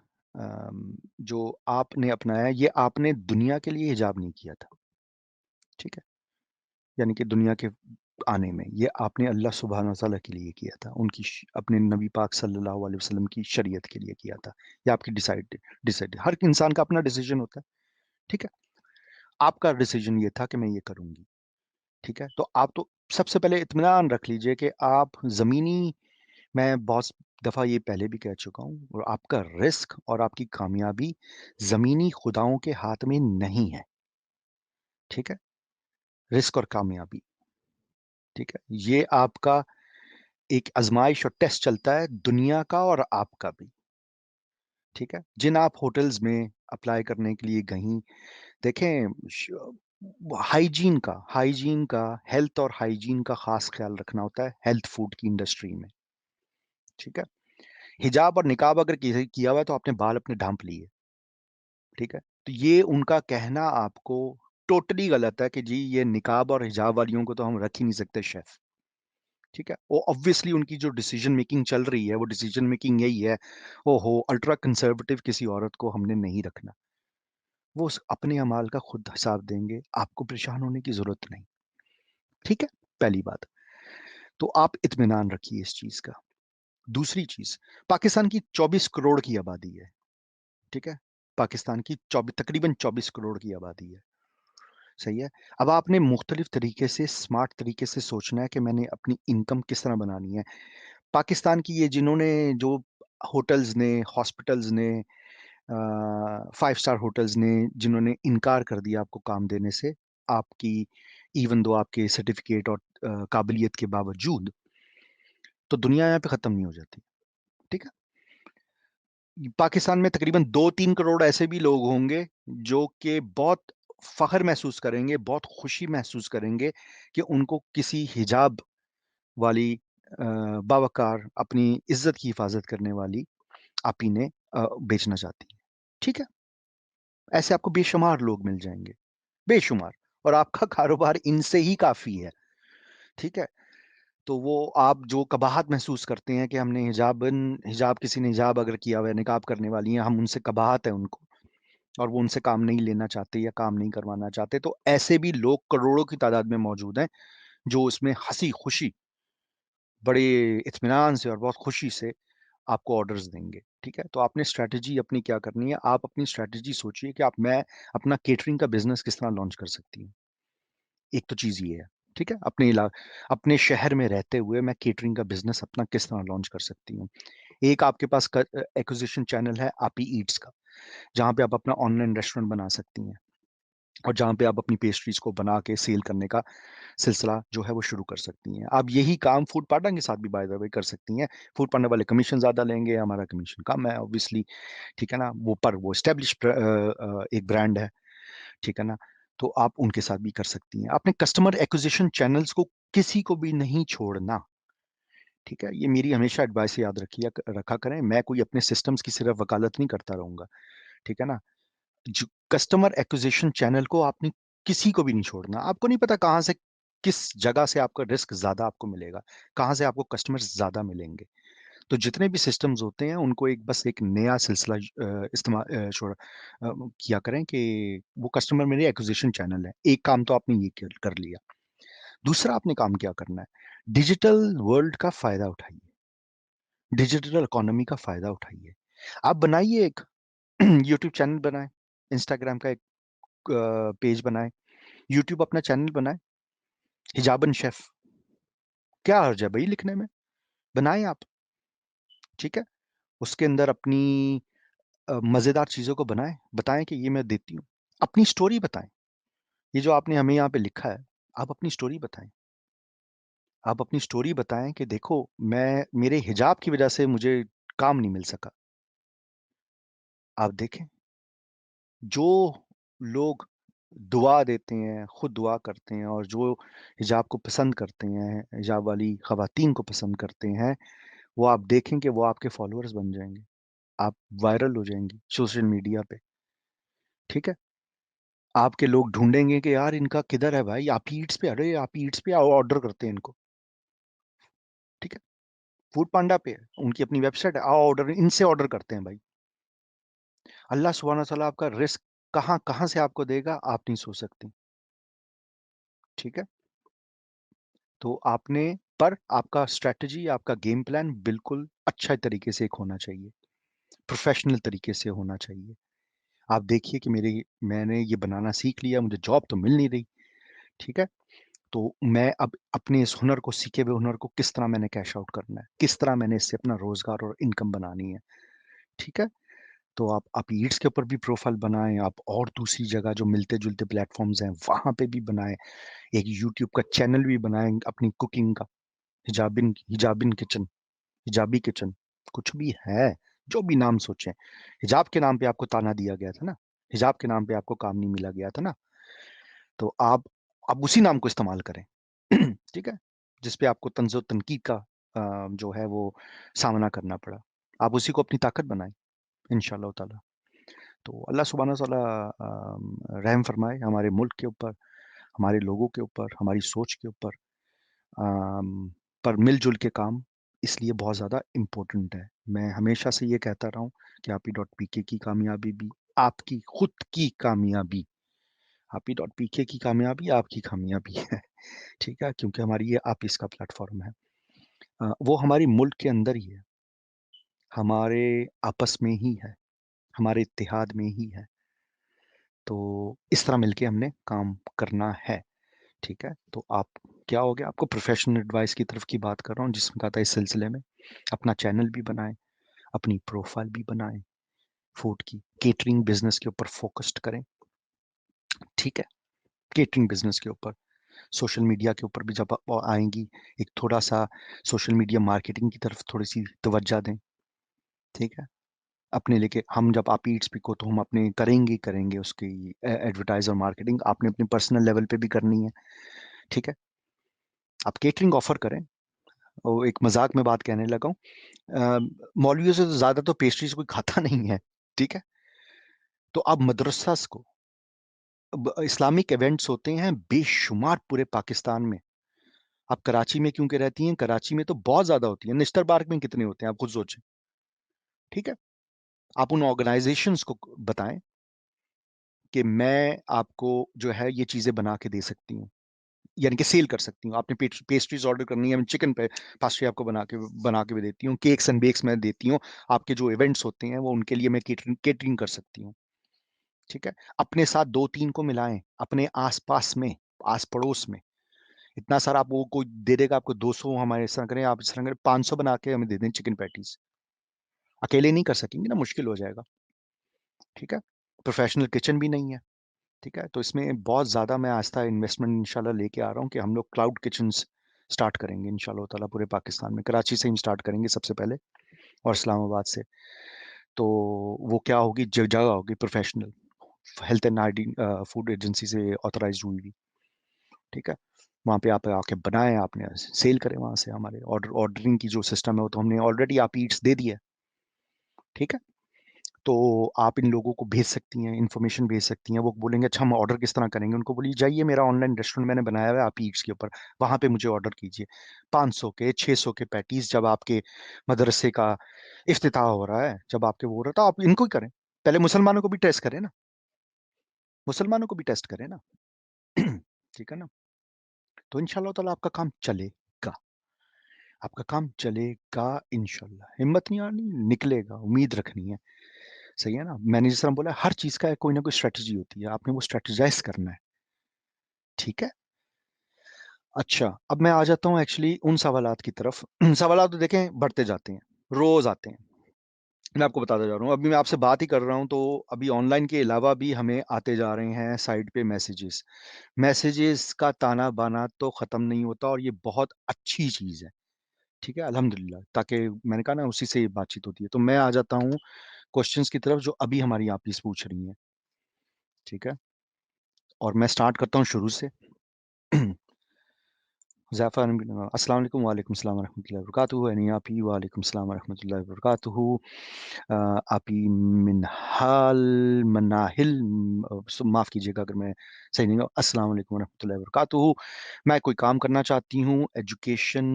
जो आपने अपनाया, ये आपने दुनिया के लिए हिजाब नहीं किया था, ठीक है? यानी कि दुनिया के आने में, ये आपने अल्लाह सुब्हानहू व तआला के लिए किया था, उनकी अपने नबी पाक सल्लल्लाहु अलैहि वसल्लम की शरीयत के लिए किया था। ये आपकी डिसाइड डिसाइड हर इंसान का अपना डिसीजन होता है, ठीक है? आपका डिसीजन ये था कि मैं ये करूँगी, ठीक है? तो आप तो सबसे पहले इत्मीनान रख लीजिए कि आप ज़मीनी, मैं बहुत दफ़ा ये पहले भी कह चुका हूँ, और आपका रिस्क और आपकी कामयाबी ज़मीनी खुदाओं के हाथ में नहीं है, ठीक है? रिस्क और कामयाबी, ठीक है? ये आपका एक आज़माइश और टेस्ट चलता है दुनिया का और आपका भी, ठीक है? जिन आप होटल्स में अप्लाई करने के लिए गईं, देखें हाइजीन का, हेल्थ और हाइजीन का ख़ास ख़्याल रखना होता है हेल्थ फूड की इंडस्ट्री में, ठीक है? हिजाब और निकाब अगर किया हुआ है तो आपने बाल अपने ढाँप लिए, ठीक है? तो ये उनका कहना आपको टोटली गलत है कि जी ये निकाब और हिजाब वालियों को तो हम रख ही नहीं सकते शेफ़, ठीक है? वो ऑब्वियसली उनकी जो डिसीज़न मेकिंग चल रही है, वो डिसीज़न मेकिंग यही है, ओहो! अल्ट्रा कंज़र्वेटिव किसी औरत को हमने नहीं रखना। वो अपने अमाल का खुद हिसाब देंगे, आपको परेशान होने की ज़रूरत नहीं, ठीक है? पहली बात, तो आप इत्मीनान रखिए इस चीज़ का। दूसरी चीज़, पाकिस्तान की 24 करोड़ की आबादी है, ठीक है? पाकिस्तान की तकरीबन 24 करोड़ की आबादी है, सही है? अब आपने मुख्तलिफ तरीके से, स्मार्ट तरीके से सोचना है कि मैंने अपनी इनकम किस तरह बनानी है। पाकिस्तान की ये जिन्होंने जो होटल्स ने, हॉस्पिटल्स ने, 5 स्टार होटल्स ने जिन्होंने इनकार कर दिया आपको काम देने से, आपकी इवन दो आपके सर्टिफ़िकेट और काबिलियत के बावजूद, तो दुनिया यहाँ पे ख़त्म नहीं हो जाती, ठीक है? पाकिस्तान में तकरीबन 2-3 करोड़ ऐसे भी लोग होंगे जो कि बहुत फ़ख्र महसूस करेंगे, बहुत खुशी महसूस करेंगे कि उनको किसी हिजाब वाली बावक़ार अपनी इज़्ज़त की हिफ़ाज़त करने वाली आपी ने बेचना चाहती है, ठीक है? ऐसे आपको बेशुमार लोग मिल जाएँगे, बेशुमार, और आपका कारोबार इनसे ही काफ़ी है, ठीक है? तो वो आप जो कबाहत महसूस करते हैं कि हमने हिजाब किसी ने हिजाब अगर किया हुआ है, निकाब करने वाली हैं, हम उनसे कबाहत है उनको, और वो उनसे काम नहीं लेना चाहते या काम नहीं करवाना चाहते, तो ऐसे भी लोग करोड़ों की तादाद में मौजूद हैं, जो उसमें हँसी-खुशी, बड़े इत्मीनान से और बहुत खुशी से आपको ऑर्डर्स देंगे, ठीक है? तो आपने स्ट्रैटेजी अपनी क्या करनी है, आप अपनी स्ट्रैटेजी सोचिए कि आप मैं अपना केटरिंग का बिज़नेस किस तरह लॉन्च कर सकती हूँ। एक तो चीज़ ये है, ठीक है? अपने शहर में रहते हुए मैं केटरिंग का बिज़नेस अपना किस तरह लॉन्च कर सकती हूँ। एक आपके पास एक्विज़िशन चैनल है आपी ईट्स का, जहाँ पे आप अपना ऑनलाइन रेस्टोरेंट बना सकती हैं, और जहाँ पे आप अपनी पेस्ट्रीज़ को बना के सेल करने का सिलसिला जो है वो शुरू कर सकती हैं। आप यही काम फूड पांडा के साथ भी बाय द वे कर सकती हैं। फूड पांडा वाले कमीशन ज़्यादा लेंगे, हमारा कमीशन कम है ऑब्वियसली, ठीक है ना? वो एस्टेब्लिश्ड एक ब्रांड है, ठीक है ना? तो आप उनके साथ भी कर सकती हैं। आपने कस्टमर एक्विज़िशन चैनल्स को किसी को भी नहीं छोड़ना, ठीक है? ये मेरी हमेशा एडवाइस याद रखा करें। मैं कोई अपने सिस्टम्स की सिर्फ़ वकालत नहीं करता रहूँगा, ठीक है ना? जो कस्टमर एक्विज़िशन चैनल को आपने किसी को भी नहीं छोड़ना। आपको नहीं पता कहाँ से, किस जगह से आपका रिस्क ज़्यादा आपको मिलेगा, कहाँ से आपको कस्टमर्स ज़्यादा मिलेंगे। तो जितने भी सिस्टम्स होते हैं उनको एक बस एक नया सिलसिला किया करें कि वो कस्टमर मेरे एक्विज़िशन चैनल है। एक काम तो आपने ये कर लिया। दूसरा आपने काम क्या करना है, डिजिटल वर्ल्ड का फ़ायदा उठाइए, डिजिटल इकोनॉमी का फ़ायदा उठाइए। आप बनाइए एक यूट्यूब चैनल बनाएँ, इंस्टाग्राम का एक पेज बनाएँ, यूट्यूब अपना चैनल बनाएँ, हिजाबन शेफ़, क्या हर्ज है भई लिखने में? बनाएँ आप, ठीक है? उसके अंदर अपनी मज़ेदार चीज़ों को बनाएँ, बताएँ कि ये मैं देती हूँ। अपनी स्टोरी बताएँ, ये जो आपने हमें यहाँ पे लिखा है, आप अपनी स्टोरी बताएँ। आप अपनी स्टोरी बताएं कि देखो मैं मेरे हिजाब की वजह से मुझे काम नहीं मिल सका। आप देखें, जो लोग दुआ देते हैं, खुद दुआ करते हैं, और जो हिजाब को पसंद करते हैं, हिजाब वाली खवातीन को पसंद करते हैं, वो आप देखें कि वो आपके फॉलोअर्स बन जाएंगे। आप वायरल हो जाएंगी सोशल मीडिया पे। ठीक है, आपके लोग ढूंढेंगे कि यार इनका किधर है भाई, आप ईट्स पे, अरे आप ईट्स पे आओ, ऑर्डर करते हैं इनको। ठीक है, फूड पांडा पे है, उनकी अपनी वेबसाइट है, आओ ऑर्डर, इनसे ऑर्डर करते हैं भाई। अल्लाह सुब्हाना तआला आपका रिस्क कहाँ कहाँ से आपको देगा, आप नहीं सोच सकती। ठीक है, तो आपने, पर आपका स्ट्रेटजी, आपका गेम प्लान बिल्कुल अच्छा तरीके से एक होना चाहिए, प्रोफेशनल तरीके से होना चाहिए। आप देखिए कि मैंने ये बनाना सीख लिया, मुझे जॉब तो मिल नहीं रही। ठीक है, तो मैं अब अपने इस हुनर को, सीखे हुए हुनर को किस तरह मैंने कैश आउट करना है, किस तरह मैंने इससे अपना रोजगार और इनकम बनानी है। ठीक है, तो आप ईट्स के ऊपर भी प्रोफाइल बनाएं, आप और दूसरी जगह जो मिलते जुलते प्लेटफॉर्म्स हैं वहां पे भी बनाएं, एक यूट्यूब का चैनल भी बनाएं अपनी कुकिंग का, हिजाबिन हिजाबिन किचन, हिजाबी किचन, कुछ भी है, जो भी नाम सोचें। हिजाब के नाम पे आपको ताना दिया गया था ना, हिजाब के नाम पे आपको काम नहीं मिला गया था ना, तो आप उसी नाम को इस्तेमाल करें। ठीक है, जिसपे आपको तंजो तनकीद का जो है वो सामना करना पड़ा, आप उसी को अपनी ताकत बनाएं इंशाल्लाह ताला। तो अल्लाह सुब्हाना तआला रहम फरमाए हमारे मुल्क के ऊपर, हमारे लोगों के ऊपर, हमारी सोच के ऊपर। अम, पर मिलजुल के काम इसलिए बहुत ज़्यादा इम्पोर्टेंट है। मैं हमेशा से ये कहता रहा हूँ कि आप ही डॉट पीके की कामयाबी भी आपकी खुद की कामयाबी, आप ही डॉट पीके की कामयाबी आपकी कामयाबी है। ठीक है, क्योंकि हमारी ये आप इसका प्लेटफॉर्म है। वो हमारी मुल्क के अंदर ही है, हमारे आपस में ही है, हमारे इत्तेहाद में ही है। तो इस तरह मिलके हमने काम करना है। ठीक है, तो आप, क्या हो गया, आपको प्रोफेशनल एडवाइस की तरफ की बात कर रहा हूँ जिसमें कहा था इस सिलसिले में अपना चैनल भी बनाएं, अपनी प्रोफाइल भी बनाएं, फूड की केटरिंग बिजनेस के ऊपर फोकस्ड करें। ठीक है, केटरिंग बिजनेस के ऊपर, सोशल मीडिया के ऊपर भी जब आप आएंगी, एक थोड़ा सा सोशल मीडिया मार्केटिंग की तरफ थोड़ी सी तवज्जो दें। ठीक है, अपने लेके हम जब आप ईट्स पे को, तो हम अपने करेंगे करेंगे उसकी एडवर्टाइज और मार्केटिंग आपने अपने पर्सनल लेवल पे भी करनी है। ठीक है, आप केटरिंग ऑफर करें। और एक मजाक में बात कहने लगा हूँ, मौलवियों से तो ज्यादा तो पेस्ट्रीज कोई खाता नहीं है। ठीक है, तो आप मदरसास को, इस्लामिक इवेंट्स होते हैं बेशुमार पूरे पाकिस्तान में। आप कराची में क्योंकि रहती हैं, कराची में तो बहुत ज्यादा होती है, निश्तर पार्क में कितने होते हैं आप खुद सोचें। ठीक है, आप उन ऑर्गेनाइजेशंस को बताएं कि मैं आपको जो है ये चीजें बना के दे सकती हूँ, यानी कि सेल कर सकती हूँ। आपने पेस्ट्रीज ऑर्डर करनी है, मैं चिकन पे पास्ट्री आपको बना के भी देती हूँ, केक्स एंड बेक्स मैं देती हूँ। आपके जो इवेंट्स होते हैं वो उनके लिए मैं केटरिंग कर सकती हूँ। ठीक है, अपने साथ दो तीन को मिलाएं, अपने आसपास में, आस पड़ोस में। इतना सारा आप, वो कोई दे देगा आपको 200, हमारे इस तरह करें, आप इस तरह करें 500 बना के हमें दे दें चिकन पैटीज। अकेले नहीं कर सकेंगे ना, मुश्किल हो जाएगा। ठीक है, प्रोफेशनल किचन भी नहीं है। ठीक है, तो इसमें बहुत ज़्यादा मैं आस्था इन्वेस्टमेंट इंशाल्लाह लेके आ रहा हूँ कि हम लोग क्लाउड किचन्स स्टार्ट करेंगे इंशाल्लाह ताला पूरे पाकिस्तान में। कराची से ही स्टार्ट करेंगे सबसे पहले, और इस्लामाबाद से। तो वो क्या होगी, जगह होगी professional, health and hygiene food agency से ऑथराइज हुई हुई। ठीक है, वहाँ पे आप आके बनाएं, आपने सेल करें वहाँ से। हमारे ऑर्डरिंग की जो सिस्टम है वो तो हमने ऑलरेडी आप ईट्स दे दिया है। ठीक है, तो आप इन लोगों को भेज सकती हैं, इन्फॉर्मेशन भेज सकती हैं। वो बोलेंगे अच्छा हम ऑर्डर किस तरह करेंगे, उनको बोलिए जाइए मेरा ऑनलाइन रेस्टोरेंट मैंने बनाया हुआ है आप ईट्स के ऊपर, वहां पे मुझे ऑर्डर कीजिए। 500 के 600 के पैटीज जब आपके मदरसे का इफ्तिताह हो रहा है, जब आपके वो हो रहा है, तो आप इनको ही करें। पहले मुसलमानों को भी टेस्ट करें ना, मुसलमानों को भी टेस्ट करें ना। ठीक है ना, तो इंशाल्लाह ताला आपका काम चलेगा, आपका काम चलेगा इंशाल्लाह। हिम्मत नहीं आनी, निकलेगा, उम्मीद रखनी है। सही है ना, मैंने जिस तरह बोला हर चीज का कोई ना कोई स्ट्रेटजी होती है, आपने वो स्ट्रेटेजाइज करना है। ठीक है, अच्छा अब मैं आ जाता हूँ एक्चुअली उन सवालात की तरफ। सवालात तो देखें बढ़ते जाते हैं, रोज आते हैं। मैं आपको बताता जा रहा हूँ, अभी मैं आपसे बात ही कर रहा हूँ, तो अभी ऑनलाइन के अलावा भी हमें आते जा रहे हैं साइड पे मैसेजेस। मैसेजेस का ताना-बाना तो ख़त्म नहीं होता और ये बहुत अच्छी चीज़ है, ठीक है? अल्हम्दुलिल्लाह, ताकि मैंने कहा ना उसी से बातचीत होती है। तो मैं आ जाता हूँ क्वेश्चन्स की तरफ जो अभी हमारी आपीस पूछ रही हैं, ठीक है? और मैं स्टार्ट करता हूँ शुरू से। ज़ैफ़र अस्सलाम वालेकुम, वालेकुम सलाम व रहमतुल्लाहि व बरकातुहू, यानी आपी वालेकुम सलाम व रहमतुल्लाहि व बरकातुहू। आपी मिनहाल मनाहिल माफ़ कीजिएगा अगर मैं सही नहीं हूँ। अस्सलाम वालेकुम व रहमतुल्लाहि व बरकातुहू। मैं कोई काम करना चाहती हूँ, एजुकेशन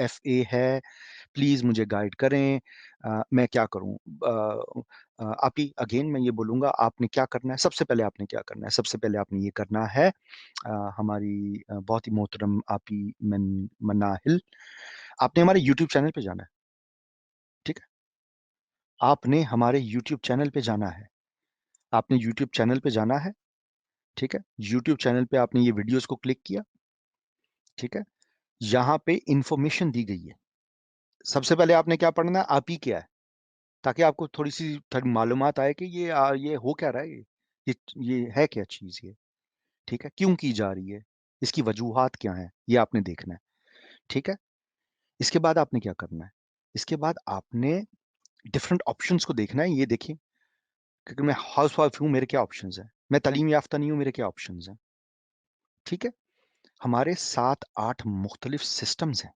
एफए है, प्लीज़ मुझे गाइड करें, मैं क्या करूँ? आप ही अगेन मैं ये बोलूँगा आपने क्या करना है, सबसे पहले आपने क्या करना है? सबसे पहले आपने ये करना है हमारी बहुत ही मोहतरम आप ही मनाहिल, आपने हमारे यूट्यूब चैनल पे जाना है, ठीक है? आपने हमारे यूट्यूब चैनल पे जाना है। आपने यूट्यूब चैनल पे जाना है, ठीक है? यूट्यूब चैनल पे आपने ये वीडियोज़ को क्लिक किया, ठीक है? यहाँ पे इन्फॉर्मेशन दी गई है। सबसे पहले आपने क्या पढ़ना है, आप ही क्या है? ताकि आपको थोड़ी-सी थोड़ी मालूमात आए कि ये हो क्या रहा है ये? ये है क्या चीज़ ये? ठीक है? क्यों की जा रही है? इसकी वजूहात क्या हैं? ये आपने देखना है, ठीक है? इसके बाद आपने क्या करना है? इसके बाद आपने डिफरेंट ऑप्शंस को देखना है, ये देखिए, क्योंकि मैं हाउसवाइफ हूँ, मेरे क्या ऑप्शंस हैं? मैं तालीम याफ़्ता नहीं हूँ, मेरे क्या ऑप्शंस हैं? ठीक है? हमारे 7-8 मुख्तलिफ सिस्टम्स हैं।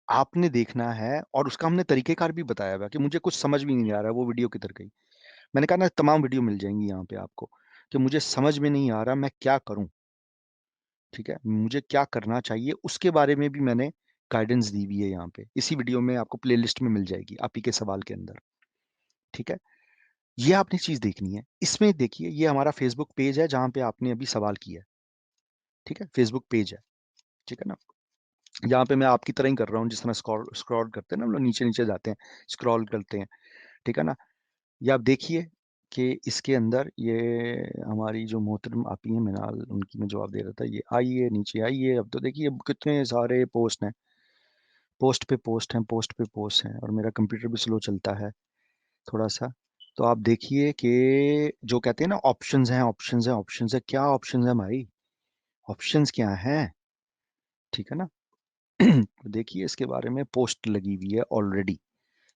आपने देखना है और उसका हमने तरीक़ेकार भी बताया हुआ है कि मुझे कुछ समझ में नहीं आ रहा है, वो वीडियो किधर गई? मैंने कहा ना तमाम वीडियो मिल जाएँगी यहाँ पे आपको, कि मुझे समझ में नहीं आ रहा मैं क्या करूँ? ठीक है? मुझे क्या करना चाहिए उसके बारे में भी मैंने गाइडेंस दी हुई है यहाँ पे। इसी वीडियो में आपको प्लेलिस्ट में मिल जाएगी, आप ही के सवाल के अंदर, ठीक है? ये आपने चीज़ देखनी है। इसमें देखिए ये हमारा फ़ेसबुक पेज है जहाँ पे आपने अभी सवाल किया है, ठीक है? फ़ेसबुक पेज है, ठीक है ना? यहाँ पे मैं आपकी तरह ही कर रहा हूँ जिस तरह स्क्रॉल स्क्रॉल करते हैं ना हम लोग नीचे-नीचे जाते हैं, स्क्रॉल करते हैं, ठीक है ना? ये आप देखिए कि इसके अंदर ये हमारी जो मोहतरम आपी हैं मिनाल, उनकी मैं जवाब दे रहा था, ये आइए, नीचे आइए, अब तो देखिए अब कितने सारे पोस्ट हैं, पोस्ट पे पोस्ट हैं, पोस्ट पे पोस्ट हैं और मेरा कंप्यूटर भी स्लो चलता है थोड़ा-सा। तो आप देखिए कि जो कहते हैं ना ऑप्शंस हैं, ऑप्शंस हैं, ऑप्शंस हैं, क्या ऑप्शंस हैं भाई? ऑप्शंस क्या हैं? ठीक है ना? तो देखिए इसके बारे में पोस्ट लगी हुई है ऑलरेडी।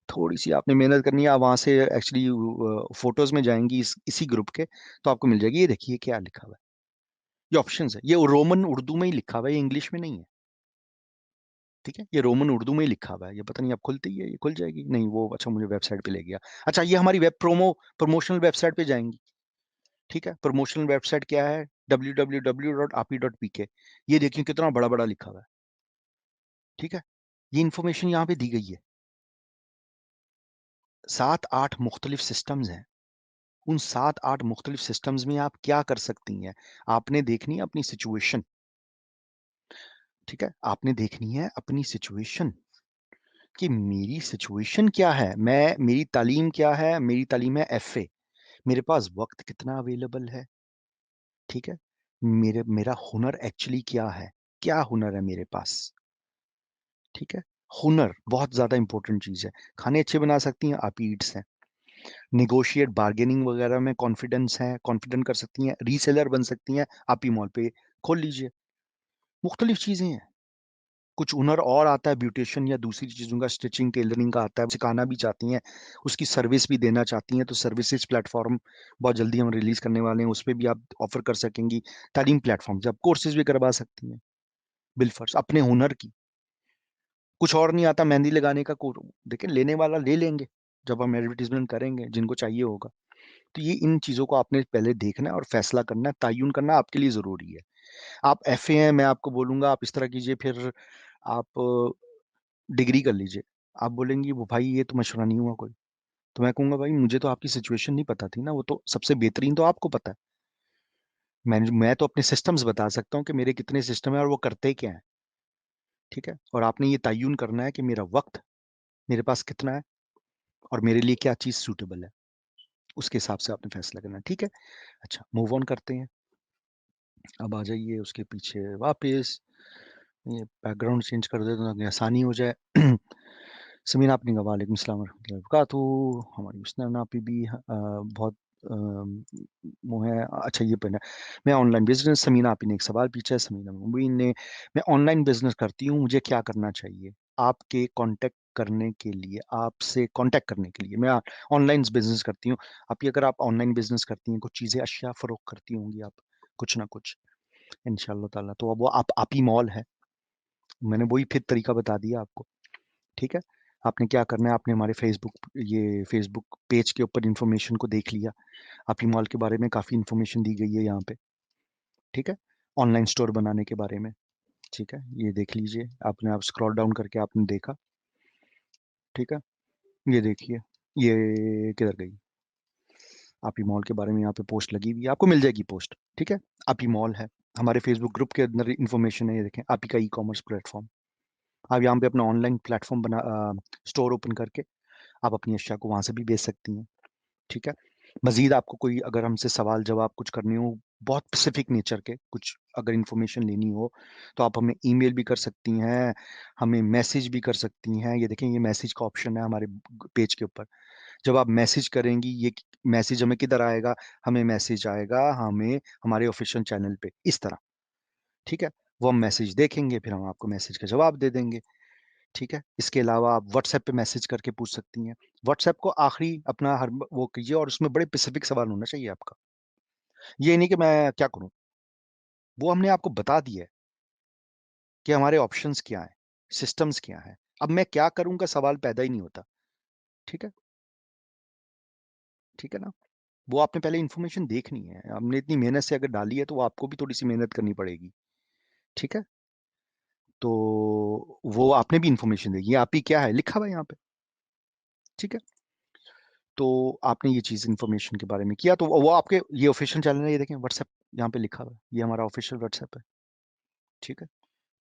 थोड़ी-सी आपने मेहनत करनी है, आप वहाँ से एक्चुअली फ़ोटोज़ में जाएँगी इसी ग्रुप के, तो आपको मिल जाएगी। ये देखिए क्या लिखा हुआ है, ये ऑप्शंस है। ये रोमन उर्दू में ही लिखा हुआ है, ये इंग्लिश में नहीं है, ठीक है? ये रोमन उर्दू में ही लिखा हुआ है। ये पता नहीं अब खुलती है, ये खुल जाएगी? नहीं, वो अच्छा मुझे वेबसाइट पे ले गया। अच्छा ये हमारी प्रमोशनल वेबसाइट पे जाएँगी, ठीक है? प्रमोशनल वेबसाइट क्या है? www.api.pk। ये देखिए कितना बड़ा-बड़ा लिखा हुआ है, ठीक है? ये इन्फॉर्मेशन यहाँ पे दी गई है। 7-8 मुख्तलिफ सिस्टम्स हैं। उन 7-8 मुख्तलिफ सिस्टम्स में आप क्या कर सकती हैं? आपने देखनी है अपनी सिचुएशन, ठीक है? आपने देखनी है अपनी सिचुएशन कि मेरी सिचुएशन क्या है? मेरी तालीम क्या है? मेरी तालीम है एफए। मेरे पास वक़्त कितना अवेलेबल है, ठीक है? मेरा हुनर एक्चुअली क्या है? क्या हुनर है मेरे पास, ठीक है? हुनर बहुत ज़्यादा इम्पोर्टेंट चीज़ है। खाने अच्छे बना सकती हैं, आप ईट्स हैं। नेगोशिएट बार्गेनिंग वगैरह में कॉन्फिडेंट कर सकती हैं, रीसेलर बन सकती हैं, आप ही मॉल पे खोल लीजिए। मुख्तलिफ चीज़ें हैं। कुछ हुनर और आता है ब्यूटिशियन या दूसरी चीज़ों का स्टिचिंग, टेलरिंग का आता है, सिखाना भी चाहती हैं, उसकी सर्विस भी देना चाहती हैं, तो सर्विसेज़ प्लेटफ़ॉर्म बहुत जल्दी हम रिलीज़ करने वाले हैं, उसपे भी आप ऑफ़र कर सकेंगी। तालीम प्लेटफ़ॉर्म से आप कोर्सेज़ भी करवा सकती हैं, बिलफ़र्ज़ अपने हुनर की। कुछ और नहीं आता मेहंदी लगाने का देखिए लेने वाला ले लेंगे, जब हम एडवर्टाइज़मेंट करेंगे, जिनको चाहिए होगा। तो ये इन चीज़ों को आपने पहले देखना है और फ़ैसला करना है, तय्युन करना आपके लिए ज़रूरी है। आप एफ़ए हैं, मैं आपको बोलूँगा आप इस तरह कीजिए फिर आप डिग्री कर लीजिए। आप बोलेंगी वो भाई ये तो मशवरा नहीं हुआ कोई। तो मैं कहूँगा भाई मुझे तो आपकी सिचुएशन नहीं पता थी ना, वो तो सबसे बेहतरीन तो आपको पता है। मैं तो अपने सिस्टम्स बता सकता हूँ कि मेरे कितने सिस्टम हैं और वो करते क्या हैं, ठीक है? और आपने ये तय्युन करना है कि मेरा वक़्त मेरे पास कितना है और मेरे लिए क्या चीज़ सूटेबल है। उसके हिसाब से आपने फ़ैसला करना है, ठीक है? अच्छा मूव ऑन करते हैं। अब आ जाइए उसके पीछे वापस, ये बैकग्राउंड चेंज कर दें तो ताकि आसानी हो जाए। समीना आपने कहा वालेकुम सलाम वरहमतुल्लाहि वबरकातुहू। हमारी उसने आप भी बहुत वो है। अच्छा ये पहना मैं ऑनलाइन बिजनेस। समीना आपी ने एक सवाल पूछा है। समीना मुबीन ने, मैं ऑनलाइन बिजनेस करती हूँ, मुझे क्या करना चाहिए? आपके कांटेक्ट करने के लिए, आपसे कांटेक्ट करने के लिए, मैं ऑनलाइन बिजनेस करती हूँ। आप अगर आप ऑनलाइन बिजनेस करती हैं, कुछ चीजें अशिया फरोख्त करती होंगी आप, कुछ ना कुछ, इंशाल्लाह ताला, तो अब वो आप ही मॉल है। मैंने वही फिर तरीका बता दिया आपको। ठीक है, आपने क्या करना है, आपने हमारे फेसबुक पेज के ऊपर इंफॉर्मेशन को देख लिया। आपकी मॉल के बारे में काफ़ी इंफॉर्मेशन दी गई है यहाँ पे। ठीक है, ऑनलाइन स्टोर बनाने के बारे में। ठीक है, ये देख लीजिए, आपने आप स्क्रॉल डाउन करके आपने देखा। ठीक है, ये देखिए, ये किधर गई? आपकी मॉल के बारे में यहाँ पे पोस्ट लगी हुई है, आपको मिल जाएगी पोस्ट। ठीक है, आपकी मॉल है, हमारे फेसबुक ग्रुप के अंदर इंफॉर्मेशन है। ये देखें, आपी का ई कॉमर्स प्लेटफॉर्म। आप यहाँ पे अपना ऑनलाइन प्लेटफॉर्म बना, स्टोर ओपन करके आप अपनी अशिया को वहां से भी बेच सकती हैं। ठीक है, मजीद आपको कोई अगर हमसे सवाल जवाब कुछ करने हो, बहुत स्पेसिफिक नेचर के कुछ अगर इंफॉर्मेशन लेनी हो, तो आप हमें ईमेल भी कर सकती हैं, हमें मैसेज भी कर सकती हैं। ये देखें, ये मैसेज का ऑप्शन है हमारे पेज के ऊपर। जब आप मैसेज करेंगी, ये मैसेज हमें किधर आएगा? हमें मैसेज आएगा हमें हमारे ऑफिशियल चैनल पे, इस तरह। ठीक है, वो हम मैसेज देखेंगे, फिर हम आपको मैसेज का जवाब दे देंगे। ठीक है, इसके अलावा आप व्हाट्सएप पे मैसेज करके पूछ सकती हैं। व्हाट्सएप को आखिरी अपना हर वो कीजिए, और उसमें बड़े स्पेसिफिक सवाल होना चाहिए आपका। ये नहीं कि मैं क्या करूं, वो हमने आपको बता दिया है कि हमारे ऑप्शंस क्या हैं, सिस्टम्स क्या हैं। अब मैं क्या करूं का सवाल पैदा ही नहीं होता। ठीक है, ठीक है ना? वो आपने पहले इन्फॉर्मेशन देखनी है। हमने इतनी मेहनत से अगर डाली है, तो वो आपको भी थोड़ी सी मेहनत करनी पड़ेगी। ठीक है, तो वो आपने भी इन्फॉर्मेशन देखी है, आप ही क्या है लिखा हुआ है यहाँ पे। ठीक है, तो आपने ये चीज़ इन्फॉर्मेशन के बारे में किया, तो वो आपके ये ऑफिशियल चैनल है। ये देखें, व्हाट्सएप यहाँ पे लिखा हुआ है, ये हमारा ऑफिशियल व्हाट्सएप है। ठीक है,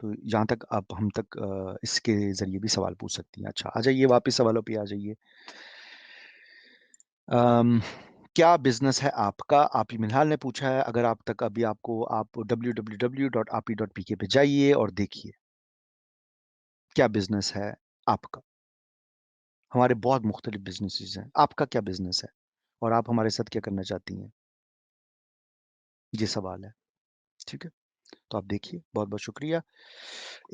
तो यहाँ तक आप हम तक इसके जरिए भी सवाल पूछ सकती हैं। अच्छा, आ जाइए वापस सवालों पे आ जाइए। अम, क्या बिजनेस है आपका? आप ही मिनहाल ने पूछा है। अगर आप तक अभी आपको, आप www.api.pk पे जाइए और देखिए क्या बिजनेस है आपका। हमारे बहुत मुख्तलिफ बिजनेसेस हैं, आपका क्या बिजनेस है और आप हमारे साथ क्या करना चाहती हैं? ये सवाल है। ठीक है, तो आप देखिए, बहुत बहुत शुक्रिया।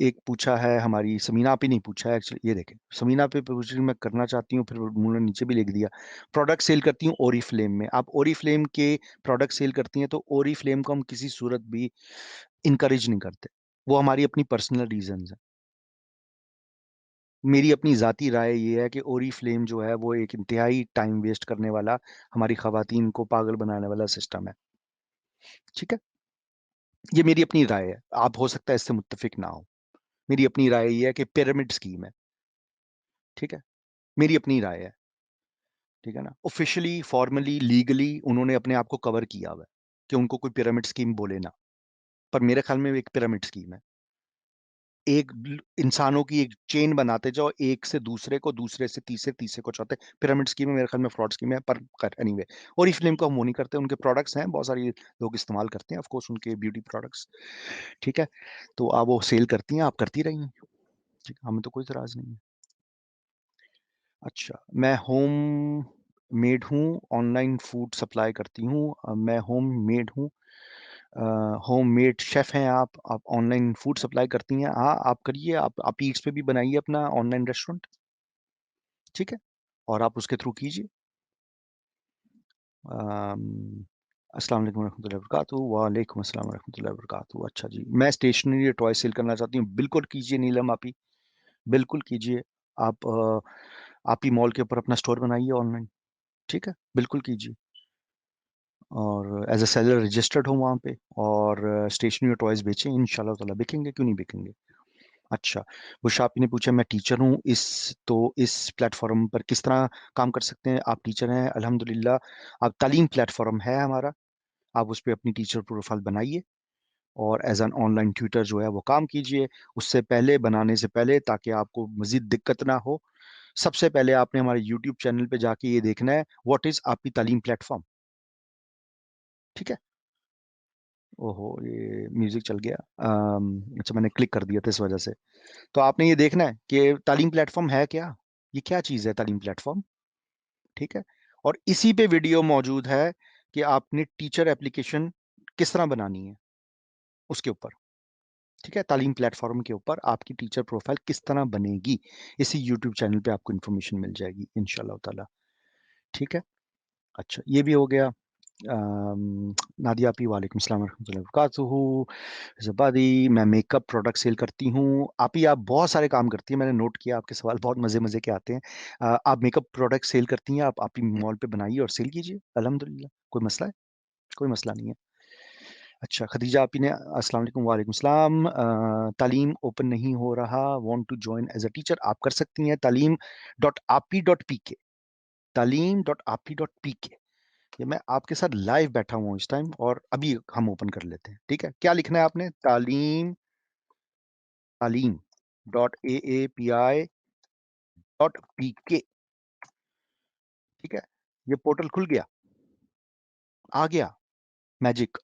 एक पूछा है हमारी समीना पे, नहीं पूछा है एक्चुअली, ये देखें, समीना पे पूछ रही, मैं करना चाहती हूँ, फिर उन्होंने नीचे भी लिख दिया, प्रोडक्ट सेल करती हूँ ओरी फ्लेम में। आप ओरी फ्लेम के प्रोडक्ट सेल करती हैं, तो ओरी फ्लेम को हम किसी सूरत भी इनकरेज नहीं करते। वो हमारी अपनी पर्सनल रीजन है। मेरी अपनी ज़ाती राय ये है कि ओरी फ्लेम जो है वो एक इंतहाई टाइम वेस्ट करने वाला, हमारी खवातीन को पागल बनाने वाला सिस्टम है। ठीक है, ये मेरी अपनी राय है, आप हो सकता है इससे मुत्तफिक ना हो। मेरी अपनी राय ये है कि पिरामिड स्कीम है। ठीक है, मेरी अपनी राय है। ठीक है ना, ऑफिशियली फॉर्मली लीगली उन्होंने अपने आप को कवर किया हुआ है कि उनको कोई पिरामिड स्कीम बोले ना, पर मेरे ख्याल में वो एक पिरामिड स्कीम है। एक इंसानों की एक चेन बनाते जाओ, एक से दूसरे को, दूसरे से तीसरे, तीसरे को चौथे। पिरामिड स्कीम है, मेरे ख्याल में फ्रॉड स्कीम है, पर एनीवे। और इस फिल्म को हम वो नहीं करते, उनके प्रोडक्ट्स हैं, बहुत सारे लोग इस्तेमाल करते हैं ऑफ कोर्स उनके ब्यूटी प्रोडक्ट्स। ठीक है, तो आप वो सेल करती हैं, आप करती रही। ठीक है, हमें तो कोई इतराज नहीं है। अच्छा, मैं होम मेड हूँ, ऑनलाइन फूड सप्लाई करती हूँ। मैं होम मेड हूँ, होम मेड शेफ हैं आप ऑनलाइन फूड सप्लाई करती हैं। हाँ, आप करिए, आप ईट्स पे भी बनाइए अपना ऑनलाइन रेस्टोरेंट। ठीक है, और आप उसके थ्रू कीजिए। अस्सलाम वालेकुम रहमतुल्लाहि व बरकातुहू। वालेकुम अस्सलाम रहमतुल्लाहि व बरकातुहू। अच्छा जी, मैं स्टेशनरी टॉय सेल करना चाहती हूँ। बिल्कुल कीजिए नीलम आपी, बिल्कुल कीजिए। आप आप ही मॉल के ऊपर अपना स्टोर बनाइए ऑनलाइन। ठीक है, बिल्कुल कीजिए, और एज अ सेलर रजिस्टर्ड हो वहाँ पे, और स्टेशनरी और टॉयज बेचें, इंशाल्लाह ताला बिकेंगे, क्यों नहीं बिकेंगे। अच्छा, बुशापी ने पूछा, मैं टीचर हूँ, इस प्लेटफॉर्म पर किस तरह काम कर सकते हैं? आप टीचर हैं अल्हम्दुलिल्लाह, आप तालीम प्लेटफॉर्म है हमारा, आप उस पर अपनी टीचर प्रोफाइल बनाइए, और एज एन ऑनलाइन ट्यूटर जो है वो काम कीजिए। उससे पहले, बनाने से पहले, ताकि आपको मजीद दिक्कत ना हो, सबसे पहले आपने हमारे यूट्यूब चैनल पे जाके ये देखना है, व्हाट इज आपकी तालीम प्लेटफॉर्म। ठीक है, ओहो, ये म्यूजिक चल गया। अच्छा, मैंने क्लिक कर दिया था इस वजह से। तो आपने ये देखना है कि तालीम प्लेटफॉर्म है क्या, ये क्या चीज़ है तालीम प्लेटफ़ॉर्म, ठीक है? और इसी पे वीडियो मौजूद है कि आपने टीचर एप्लीकेशन किस तरह बनानी है, उसके ऊपर, ठीक है? तालीम प्लेटफ़ॉर्म के ऊपर आपकी टीचर प्रोफ़ाइल किस तरह बनेगी, इसी यूट्यूब चैनल पे आपको इन्फॉर्मेशन मिल जाएगी इंशाअल्लाह ताला, ठीक है? अच्छा, ये भी हो गया। नादिया आपी वालेकुम सलाम वरहमतुल्लाहि वबरकातुहू। ज़बादी मैं मेकअप प्रोडक्ट सेल करती हूँ। आपी आप बहुत सारे काम करती हैं, मैंने नोट किया आपके सवाल बहुत मज़े-मज़े के आते हैं। आप मेकअप प्रोडक्ट सेल करती हैं, आप आपी मॉल पे बनाइए और सेल कीजिए, अल्हम्दुलिल्लाह, कोई मसला है? कोई मसला नहीं है। अच्छा, खदीजा आपी ने अस्सलाम वालेकुम, वालेकुम सलाम। तालीम ओपन नहीं हो रहा, want to join as a teacher, आप कर सकती हैं तालीम.आपी.pk, तालीम.आपी.pk। ये मैं आपके साथ लाइव बैठा हुआ हूँ इस टाइम और अभी हम ओपन कर लेते हैं, ठीक है? क्या लिखना है आपने? तालीम डॉट AAPI डॉट PK, ठीक है? ये पोर्टल खुल गया, आ गया, मैजिक,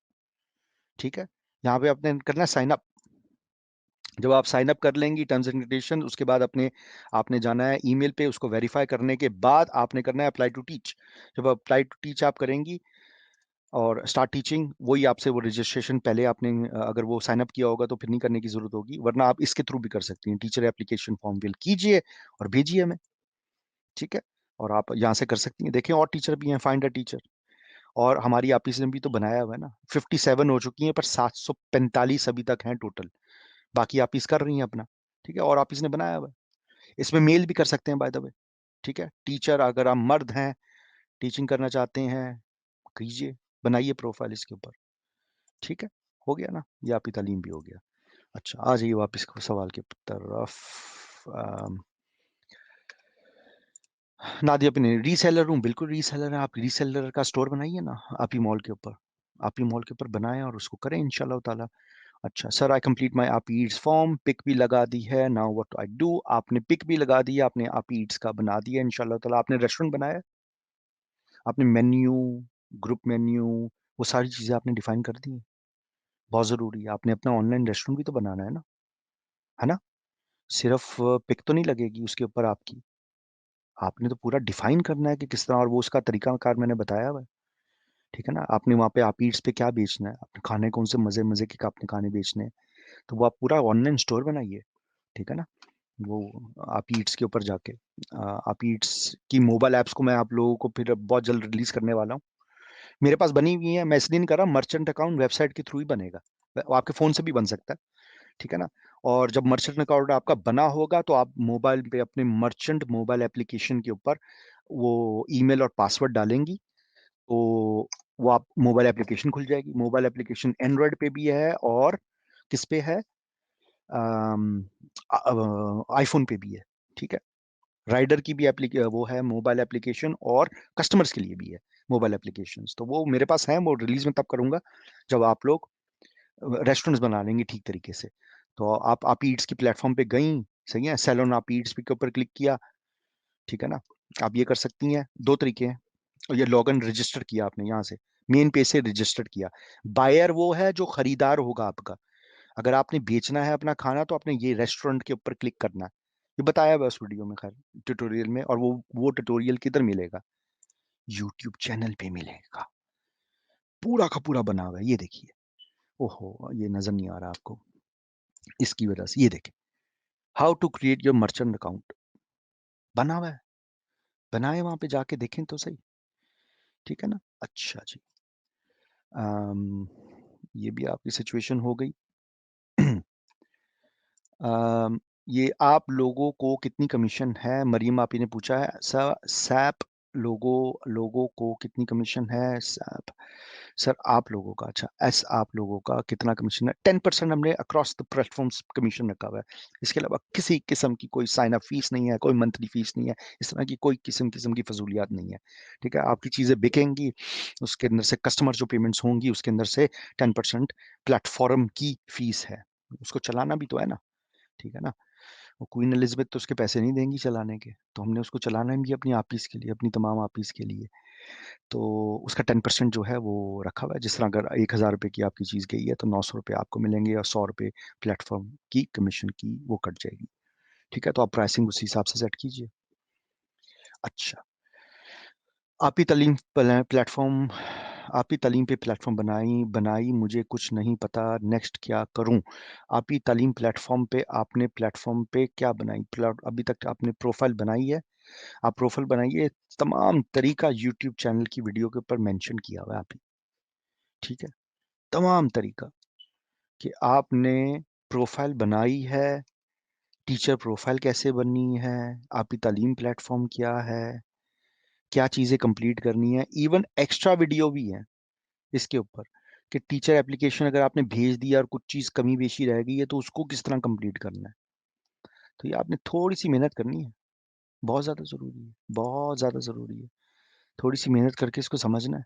ठीक है? यहाँ पे आपने करना है साइन अप। जब आप साइन अप कर लेंगी टर्म्स एंड कंडीशन, उसके बाद आपने जाना है ईमेल पे, उसको वेरीफाई करने के बाद आपने करना है अप्लाई टू टीच। जब अप्लाई टू टीच आप करेंगी और स्टार्ट टीचिंग, वही आपसे वो रजिस्ट्रेशन पहले आपने अगर वो साइन अप किया होगा तो फिर नहीं करने की जरूरत होगी, वरना आप इसके थ्रू भी कर सकती हैं। टीचर एप्लीकेशन फॉर्म फिल कीजिए और भेजिए हमें, ठीक है? और आप यहाँ से कर सकती हैं। देखें और टीचर भी हैं, फाइंड अ टीचर। और हमारी आपीस ने भी तो बनाया हुआ है ना, 57 हो चुकी हैं पर 745 अभी तक हैं टोटल। बाकी आपीस कर रही हैं अपना, ठीक है? और आपीस ने बनाया हुआ है। इसमें मेल भी कर सकते हैं बाय द वे, ठीक है? टीचर अगर आप मर्द हैं, टीचिंग करना चाहते हैं, कीजिए, बनाइए प्रोफाइल इसके ऊपर, ठीक है? हो गया ना, ये आपकी तालीम भी हो गया। अच्छा, आ जाइए वापस सवाल की तरफ। नादिया अपने रीसेलर हूँ, बिल्कुल रीसेलर है। आप रीसेलर का स्टोर बनाइए ना आप ही मॉल के ऊपर, आप ही मॉल के ऊपर बनाएं और उसको करें इंशाल्लाह ताला। अच्छा सर, आई कंप्लीट माई आप ईट्स फॉर्म, पिक भी लगा दी है, नाउ व्हाट आई डू। आपने पिक भी लगा दी है, आपने आप ईट्स का बना दिया इंशाल्लाह ताला। आपने रेस्टोरेंट बनाया, आपने मेन्यू, ग्रुप मेन्यू, वो सारी चीज़ें आपने डिफाइन कर दी हैं। बहुत ज़रूरी है, आपने अपना ऑनलाइन रेस्टोरेंट भी तो बनाना है ना? सिर्फ पिक तो नहीं लगेगी उसके ऊपर आपकी, आपने तो पूरा डिफाइन करना है कि किस तरह, और वो उसका तरीकाकार मैंने बताया हुआ है, ठीक है ना? आपने वहाँ पे आप ईट्स पे क्या बेचना है, अपने खाने कौन से मज़े मज़े के आपने खाने बेचने हैं, तो वो आप पूरा ऑनलाइन स्टोर बनाइए, ठीक है ना? वो आप ईट्स के ऊपर जाके आप ईट्स की मोबाइल ऐप्स को मैं आप लोगों को फिर बहुत जल्द रिलीज करने वाला हूँ। मेरे पास बनी हुई है, मैं इसलिए नहीं कर रहा, मर्चेंट अकाउंट वेबसाइट के थ्रू ही बनेगा, वो आपके फ़ोन से भी बन सकता है, ठीक है ना? और जब मर्चेंट अकाउंट आपका बना होगा तो आप मोबाइल पे अपने मर्चेंट मोबाइल एप्लीकेशन के ऊपर वो ईमेल और पासवर्ड डालेंगी, तो वो आप मोबाइल एप्लीकेशन खुल जाएगी। मोबाइल एप्लीकेशन एंड्रॉयड पे भी है और किस पे है, आईफोन पे भी है, ठीक है? राइडर की भी वो है मोबाइल एप्लीकेशन, और कस्टमर्स के लिए भी है मोबाइल एप्लीकेशंस। तो वो मेरे पास है, वो रिलीज में तब करूंगा जब आप लोग रेस्टोरेंट्स बना लेंगे ठीक तरीके से। तो आप ईट्स की प्लेटफॉर्म पे गई, सही है, सेलोन आप ईट्स के ऊपर क्लिक किया, ठीक है ना? आप ये कर सकती हैं, दो तरीके हैं। और ये लॉगिन रजिस्टर किया आपने यहाँ से, मेन पेज से रजिस्टर किया। बायर वो है जो खरीदार होगा आपका, अगर आपने बेचना है अपना खाना तो आपने ये रेस्टोरेंट के ऊपर क्लिक करना है। ये बताया हुआ है उस वीडियो में, खैर ट्यूटोरियल में। और वो ट्यूटोरियल किधर मिलेगा? यूट्यूब चैनल पे मिलेगा, पूरा का पूरा बना हुआ है, ये देखिए। ओहो, ये नजर नहीं आ रहा आपको, इसकी वजह से। ये देखें, how to create your merchant account बना हुआ है, बनाए वहां पे जाके देखें तो सही, ठीक है ना? अच्छा जी, ये भी आपकी सिचुएशन हो गई। ये आप लोगों को कितनी कमीशन है, मरियम आपी ने पूछा है। सैप लोगों को कितनी कमीशन है? सैप सर आप लोगों का, अच्छा एस आप लोगों का कितना कमीशन है? 10% हमने अक्रॉस द प्लेटफॉर्म्स कमीशन रखा हुआ है। इसके अलावा किसी किस्म की कोई साइन अप फीस नहीं है, कोई मंथली फीस नहीं है, इस तरह की कोई किस्म किस्म की फजूलियात नहीं है, ठीक है? आपकी चीज़ें बिकेंगी, उसके अंदर से कस्टमर जो पेमेंट्स होंगी उसके अंदर से 10% प्लेटफॉर्म की फीस है। उसको चलाना भी तो है ना, ठीक है ना? वो क्वीन एलिजाबेथ तो उसके पैसे नहीं देंगी चलाने के, तो हमने उसको चलाना भी अपनी आपीस के लिए, अपनी तमाम आपीस के लिए। तो उसका 10% जो है वो रखा हुआ है। जिस तरह अगर 1,000 रुपये की आपकी चीज़ गई है तो 900 रुपये आपको मिलेंगे, और 100 रुपये प्लेटफॉर्म की कमीशन की वो कट जाएगी, ठीक है? तो आप प्राइसिंग उसी हिसाब से सेट कीजिए, अच्छा, आप ही तालीम प्लेटफ़ॉर्म आप ही तालीम पे प्लेटफ़ॉर्म बनाई मुझे कुछ नहीं पता नेक्स्ट क्या करूँ? आप ही तालीम प्लेटफ़ॉर्म पे क्या बनाई? प्लॉट अभी तक आपने प्रोफ़ाइल बनाई है? आप प्रोफ़ाइल बनाइए, तमाम तरीका यूट्यूब चैनल की वीडियो के ऊपर मेंशन किया हुआ है आप ही, ठीक है? तमाम तरीका कि आपने प्रोफ़ाइल बनाई है, टीचर प्रोफ़ाइल कैसे बननी है, आप ही तालीम प्लेटफ़ॉर्म क्या है, क्या चीज़ें कंप्लीट करनी है, इवन एक्स्ट्रा वीडियो भी है इसके ऊपर कि टीचर एप्लीकेशन अगर आपने भेज दिया और कुछ चीज़ कमी पेशी रह गई है तो उसको किस तरह कंप्लीट करना है। तो ये आपने थोड़ी-सी मेहनत करनी है, बहुत ज़्यादा ज़रूरी है, बहुत ज़्यादा ज़रूरी है। थोड़ी-सी मेहनत करके इसको समझना है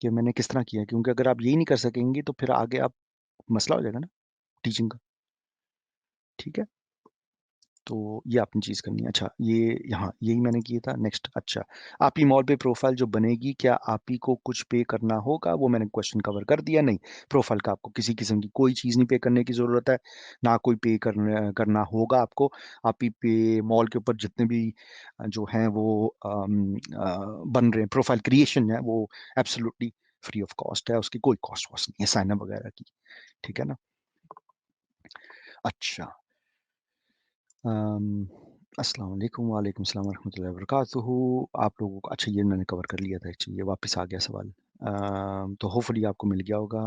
कि मैंने किस तरह किया है, क्योंकि अगर आप यही नहीं कर सकेंगे तो फिर आगे आप मसला हो जाएगा ना टीचिंग का, ठीक है? तो ये आपने चीज़ करनी है। अच्छा, ये यहाँ यही मैंने किया था। नेक्स्ट, अच्छा, आप ही मॉल पे प्रोफ़ाइल जो बनेगी, क्या आप ही को कुछ पे करना होगा? वो मैंने क्वेश्चन कवर कर दिया। नहीं, प्रोफ़ाइल का आपको किसी किस्म की कोई चीज़ नहीं पे करने की ज़रूरत है, ना कोई पे करना होगा आपको। आप ही पे मॉल के ऊपर जितने भी जो हैं वो बन रहे हैं, प्रोफ़ाइल क्रिएशन है, वो एब्सोल्यूटली फ्री ऑफ कॉस्ट है, उसकी कोई कॉस्ट-वॉस्ट नहीं है साइन अप वगैरह की, ठीक है ना? अच्छा। अम, अस्सलाम वालेकुम, वालेकुम सलाम रहमतुल्लाहि व बरकातुहू। आप लोगों को अच्छा, ये मैंने कवर कर लिया था एक्चुअली, ये वापस आ गया सवाल। तो होपफुली आपको मिल गया होगा।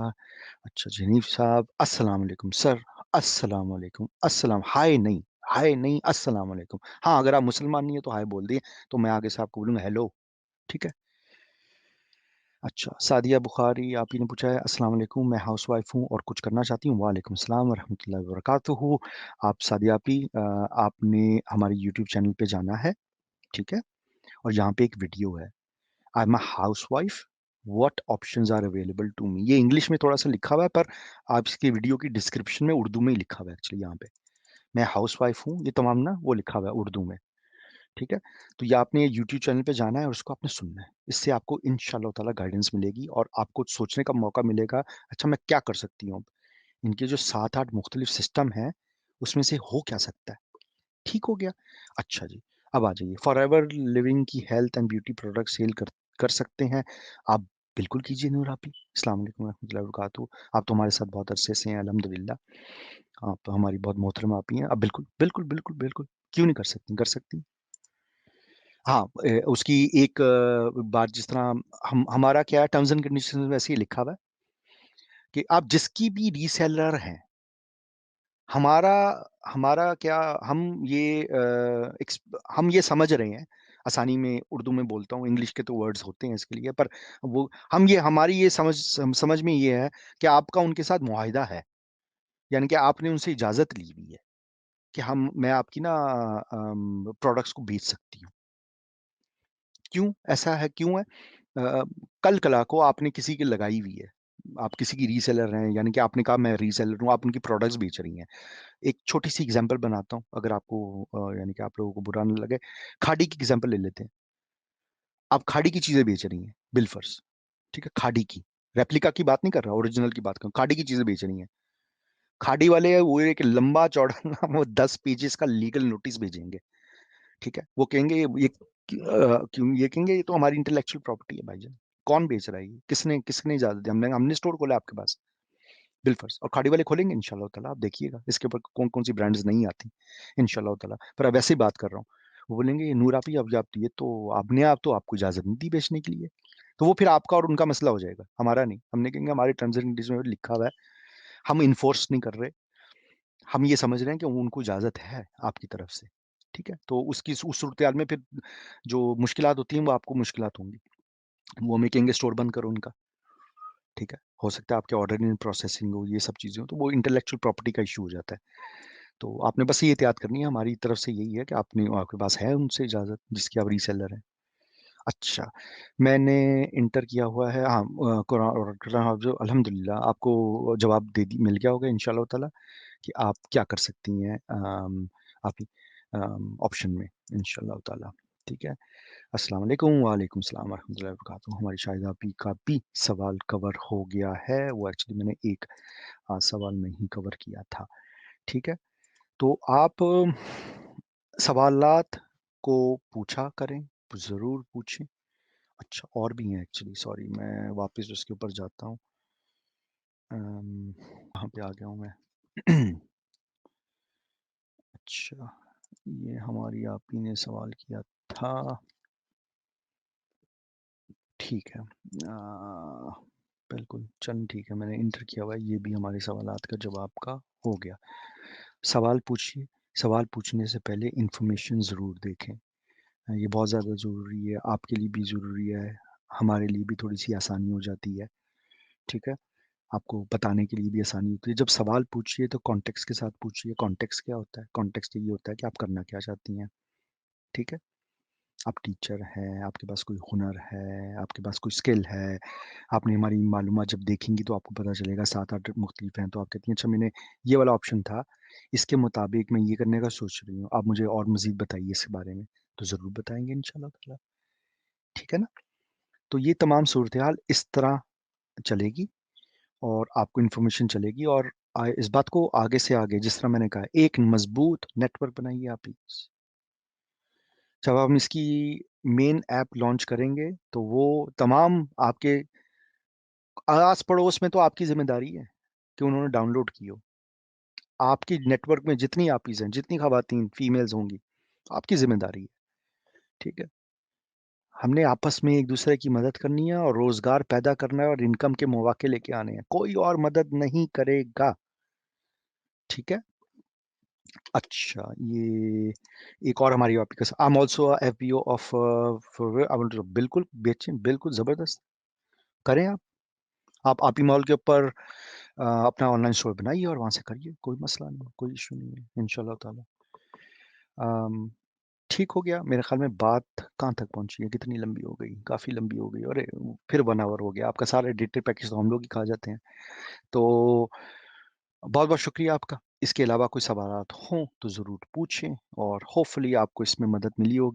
अच्छा, जनीब साहब, अस्सलाम वालेकुम सर, अस्सलाम वालेकुम, हाय नहीं, अस्सलाम वालेकुम। हाँ, अगर आप मुसलमान नहीं है तो हाय बोल दिए, तो मैं आगे से आपको बोलूँगा हेलो, ठीक है? अच्छा, सादिया बुखारी आप ही ने पूछा है, अस्सलाम वालेकुम, मैं हाउसवाइफ़ हूँ और कुछ करना चाहती हूँ। वालेकुम सलाम व रहमतुल्लाहि व बरकातुहू। आप सादिया आपी, आपने हमारे यूट्यूब चैनल पे जाना है, ठीक है? और यहाँ पे एक वीडियो है, I am a housewife, what options are available to me. ये इंग्लिश में थोड़ा-सा लिखा हुआ है, पर आप इसकी वीडियो की डिस्क्रिप्शन में उर्दू में ही लिखा हुआ है एक्चुअली यहाँ पे। मैं हाउसवाइफ़ हूँ, ये तमाम ना वो लिखा हुआ है उर्दू में। ठीक है? तो ये आपने यूट्यूब चैनल पे जाना है और उसको आपने सुनना है। इससे आपको इंशाअल्लाह ताला गाइडेंस मिलेगी और आपको सोचने का मौका मिलेगा, अच्छा मैं क्या कर सकती हूँ अब? इनके जो 7-8 मुख्तलिफ सिस्टम हैं, उसमें से हो क्या सकता है? ठीक हो गया? अच्छा जी, अब आ जाइए, फॉरएवर लिविंग की health and beauty product sale कर कर सकते हैं। आप बिल्कुल कीजिए नूर आपी। अस्सलाम वालेकुम रहमतुल्लाहि व बरकातहू। आप तो हमारे साथ बहुत अरसे से हैं अल्हम्दुलिल्लाह। आप तो हमारी बहुत मोहतरमा आपी हैं। आप बिल्कुल, बिल्कुल, बिल्कुल, बिल्कुल, क्यों नहीं कर सकती? कर सकती हैं। हाँ, उसकी एक बात, जिस तरह हम हमारा क्या है, टर्म्स एंड कंडीशंस में वैसे ही लिखा हुआ है कि आप जिसकी भी रीसेलर हैं, हमारा हमारा क्या, हम ये हम ये समझ रहे हैं, आसानी में उर्दू में बोलता हूँ, इंग्लिश के तो वर्ड्स होते हैं इसके लिए, पर वो हम ये हमारी ये समझ में ये है कि आपका उनके साथ मुआहिदा है, यानी कि आपने उनसे इजाज़त ली हुई है कि हम मैं आपकी ना प्रोडक्ट्स को बेच सकती हूँ। क्यों ऐसा है, क्यों है? अ, कल-कला को आपने किसी की लगाई हुई है। आप किसी की रीसेलर हैं, यानी कि आपने कहा मैं रीसेलर हूँ, आप उनकी प्रोडक्ट्स बेच रही हैं। एक छोटी-सी एग्ज़ाम्पल बनाता हूँ, अगर आपको यानी कि आप लोगों को बुरा ना लगे। खाड़ी की एग्ज़ाम्पल ले लेते हैं। आप खाड़ी की चीज़ें बेच रही हैं, बिल-फ़र्ज़, ठीक है? खाड़ी की, रेप्लिका की बात नहीं कर रहा, ओरिजिनल की बात कर रहा हूँ। खाड़ी की चीज़ें बेच रही हैं। खाड़ी वाले वो एक लंबा-चौड़ा ना वो 10 पेजेज़ का लीगल नोटिस भेजेंगे, ठीक है? वो कहेंगे ये क्यों, ये कहेंगे ये तो हमारी इंटेलेक्चुअल प्रॉपर्टी है भाईजान। कौन बेच रहा है ये? किसने किसने इजाज़त दी? हमने हमने स्टोर खोला है आपके पास, बिल्फर्स, और खाड़ी वाले खोलेंगे इंशाअल्लाह ताला, आप देखिएगा इसके ऊपर कौन-कौन सी ब्रांड्स नहीं आती इंशाअल्लाह ताला। पर अब वैसे ही बात कर रहा हूँ। वो बोलेंगे नूर आपी, अब आप ये तो आपने आप तो आपको इजाज़त नहीं दी बेचने के लिए। तो वो फिर आपका और उनका मसला हो जाएगा, हमारा नहीं। हमने कहेंगे हमारे टर्म्स एंड कंडीशन में लिखा हुआ है, हम इन्फोर्स नहीं कर रहे। हम ये समझ रहे हैं कि उनको इजाज़त है आपकी तरफ से, ठीक है? तो उसकी उस सूरत-हाल में फिर जो मुश्किलात होती हैं वो आपको मुश्किलात होंगी। वो हमें कहेंगे स्टोर बंद करो उनका, ठीक है? हो सकता है आपके ऑर्डर इन प्रोसेसिंग हो, ये सब चीज़ें हो, तो वो इंटेलेक्चुअल प्रॉपर्टी का इश्यू हो जाता है। तो आपने बस ये एहतियात करनी है, हमारी तरफ से यही है कि आपके पास है उनसे इजाज़त जिसकी आप रीसेलर हैं। अच्छा, मैंने इंटर किया हुआ है, हाँ, कुरान जो अल्हम्दुलिल्लाह आपको जवाब दे दी मिल गया होगा इंशाअल्लाह ताला कि आप क्या कर सकती हैं आप ऑप्शन में इंशाअल्लाह ताला, ठीक है? अस्सलाम वालेकुम, वालेकुम सलाम व रहमतुल्लाहि व बरकातहू। हमारी शाहिदा आपी का भी सवाल कवर हो गया है, वो एक्चुअली मैंने एक सवाल में ही कवर किया था, ठीक है? तो आप सवालात को पूछा करें, ज़रूर पूछें। अच्छा और भी हैं एक्चुअली सॉरी मैं वापस उसके ऊपर जाता हूँ। कहाँ पे आ गया हूँ मैं? अच्छा, ये हमारी आप ही ने सवाल किया था। ठीक है। बिल्कुल, चलें ठीक है, मैंने एंटर किया हुआ है, ये भी हमारे सवालात का जवाब का हो गया। सवाल पूछिए, सवाल पूछने से पहले इन्फॉर्मेशन ज़रूर देखें। ये बहुत ज़्यादा ज़रूरी है, आपके लिए भी ज़रूरी है, हमारे लिए भी थोड़ी-सी आसानी हो जाती है, ठीक है? आपको बताने के लिए भी आसानी होती है। जब सवाल पूछिए तो कॉन्टेक्स्ट के साथ पूछिए, कॉन्टेक्स्ट क्या होता है? कॉन्टेक्स्ट यही होता है कि आप करना क्या चाहती हैं, ठीक है? आप टीचर हैं, आपके पास कोई हुनर है, आपके पास कोई स्किल है, आपने हमारी मालूमात जब देखेंगी तो आपको पता चलेगा 7-8 मुख्तलिफ हैं, तो आप कहती हैं अच्छा मैंने ये वाला ऑप्शन था, इसके मुताबिक मैं ये करने का सोच रही हूँ, आप मुझे और मज़ीद बताइए इसके बारे में, तो ज़रूर बताएँगे इंशाअल्लाह ताला, ठीक है ना? तो ये तमाम सूरत-ए-हाल इस तरह चलेगी और आपको इन्फॉर्मेशन चलेगी और इस बात को आगे से आगे जिस तरह मैंने कहा एक मज़बूत नेटवर्क बनाइए आप इस जब हम इसकी मेन ऐप लॉन्च करेंगे, तो वो तमाम आपके आस-पड़ोस में तो आपकी ज़िम्मेदारी है कि उन्होंने डाउनलोड की हो। आपकी नेटवर्क में जितनी आपीज़ हैं, जितनी ख़वातीन, फीमेल्स होंगी, आपकी ज़िम्मेदारी है, ठीक है? हमने आपस में एक-दूसरे की मदद करनी है और रोज़गार पैदा करना है और इनकम के मौके लेके आने हैं। कोई और मदद नहीं करेगा, ठीक है? अच्छा, ये एक और हमारी application I am also a FBO of for I want to बिल्कुल बेचें, बिल्कुल ज़बरदस्त, करें आप। आप ही मॉल के ऊपर अपना ऑनलाइन स्टोर बनाइए और वहाँ से करिए, कोई मसला नहीं, कोई इश्यू नहीं है, इंशाअल्लाह ताला। अम, ठीक हो गया, मेरे ख़्याल में बात कहाँ तक पहुँची है, कितनी लंबी हो गई? काफ़ी लंबी हो गई, अरे! फिर 1 आवर हो गया, आपका सारे डेटा पैकेज तो हम लोग ही खा जाते हैं। तो बहुत-बहुत शुक्रिया आपका। इसके अलावा कोई सवालात हों, तो ज़रूर पूछें और होपफुली आपको इसमें मदद मिली होगी।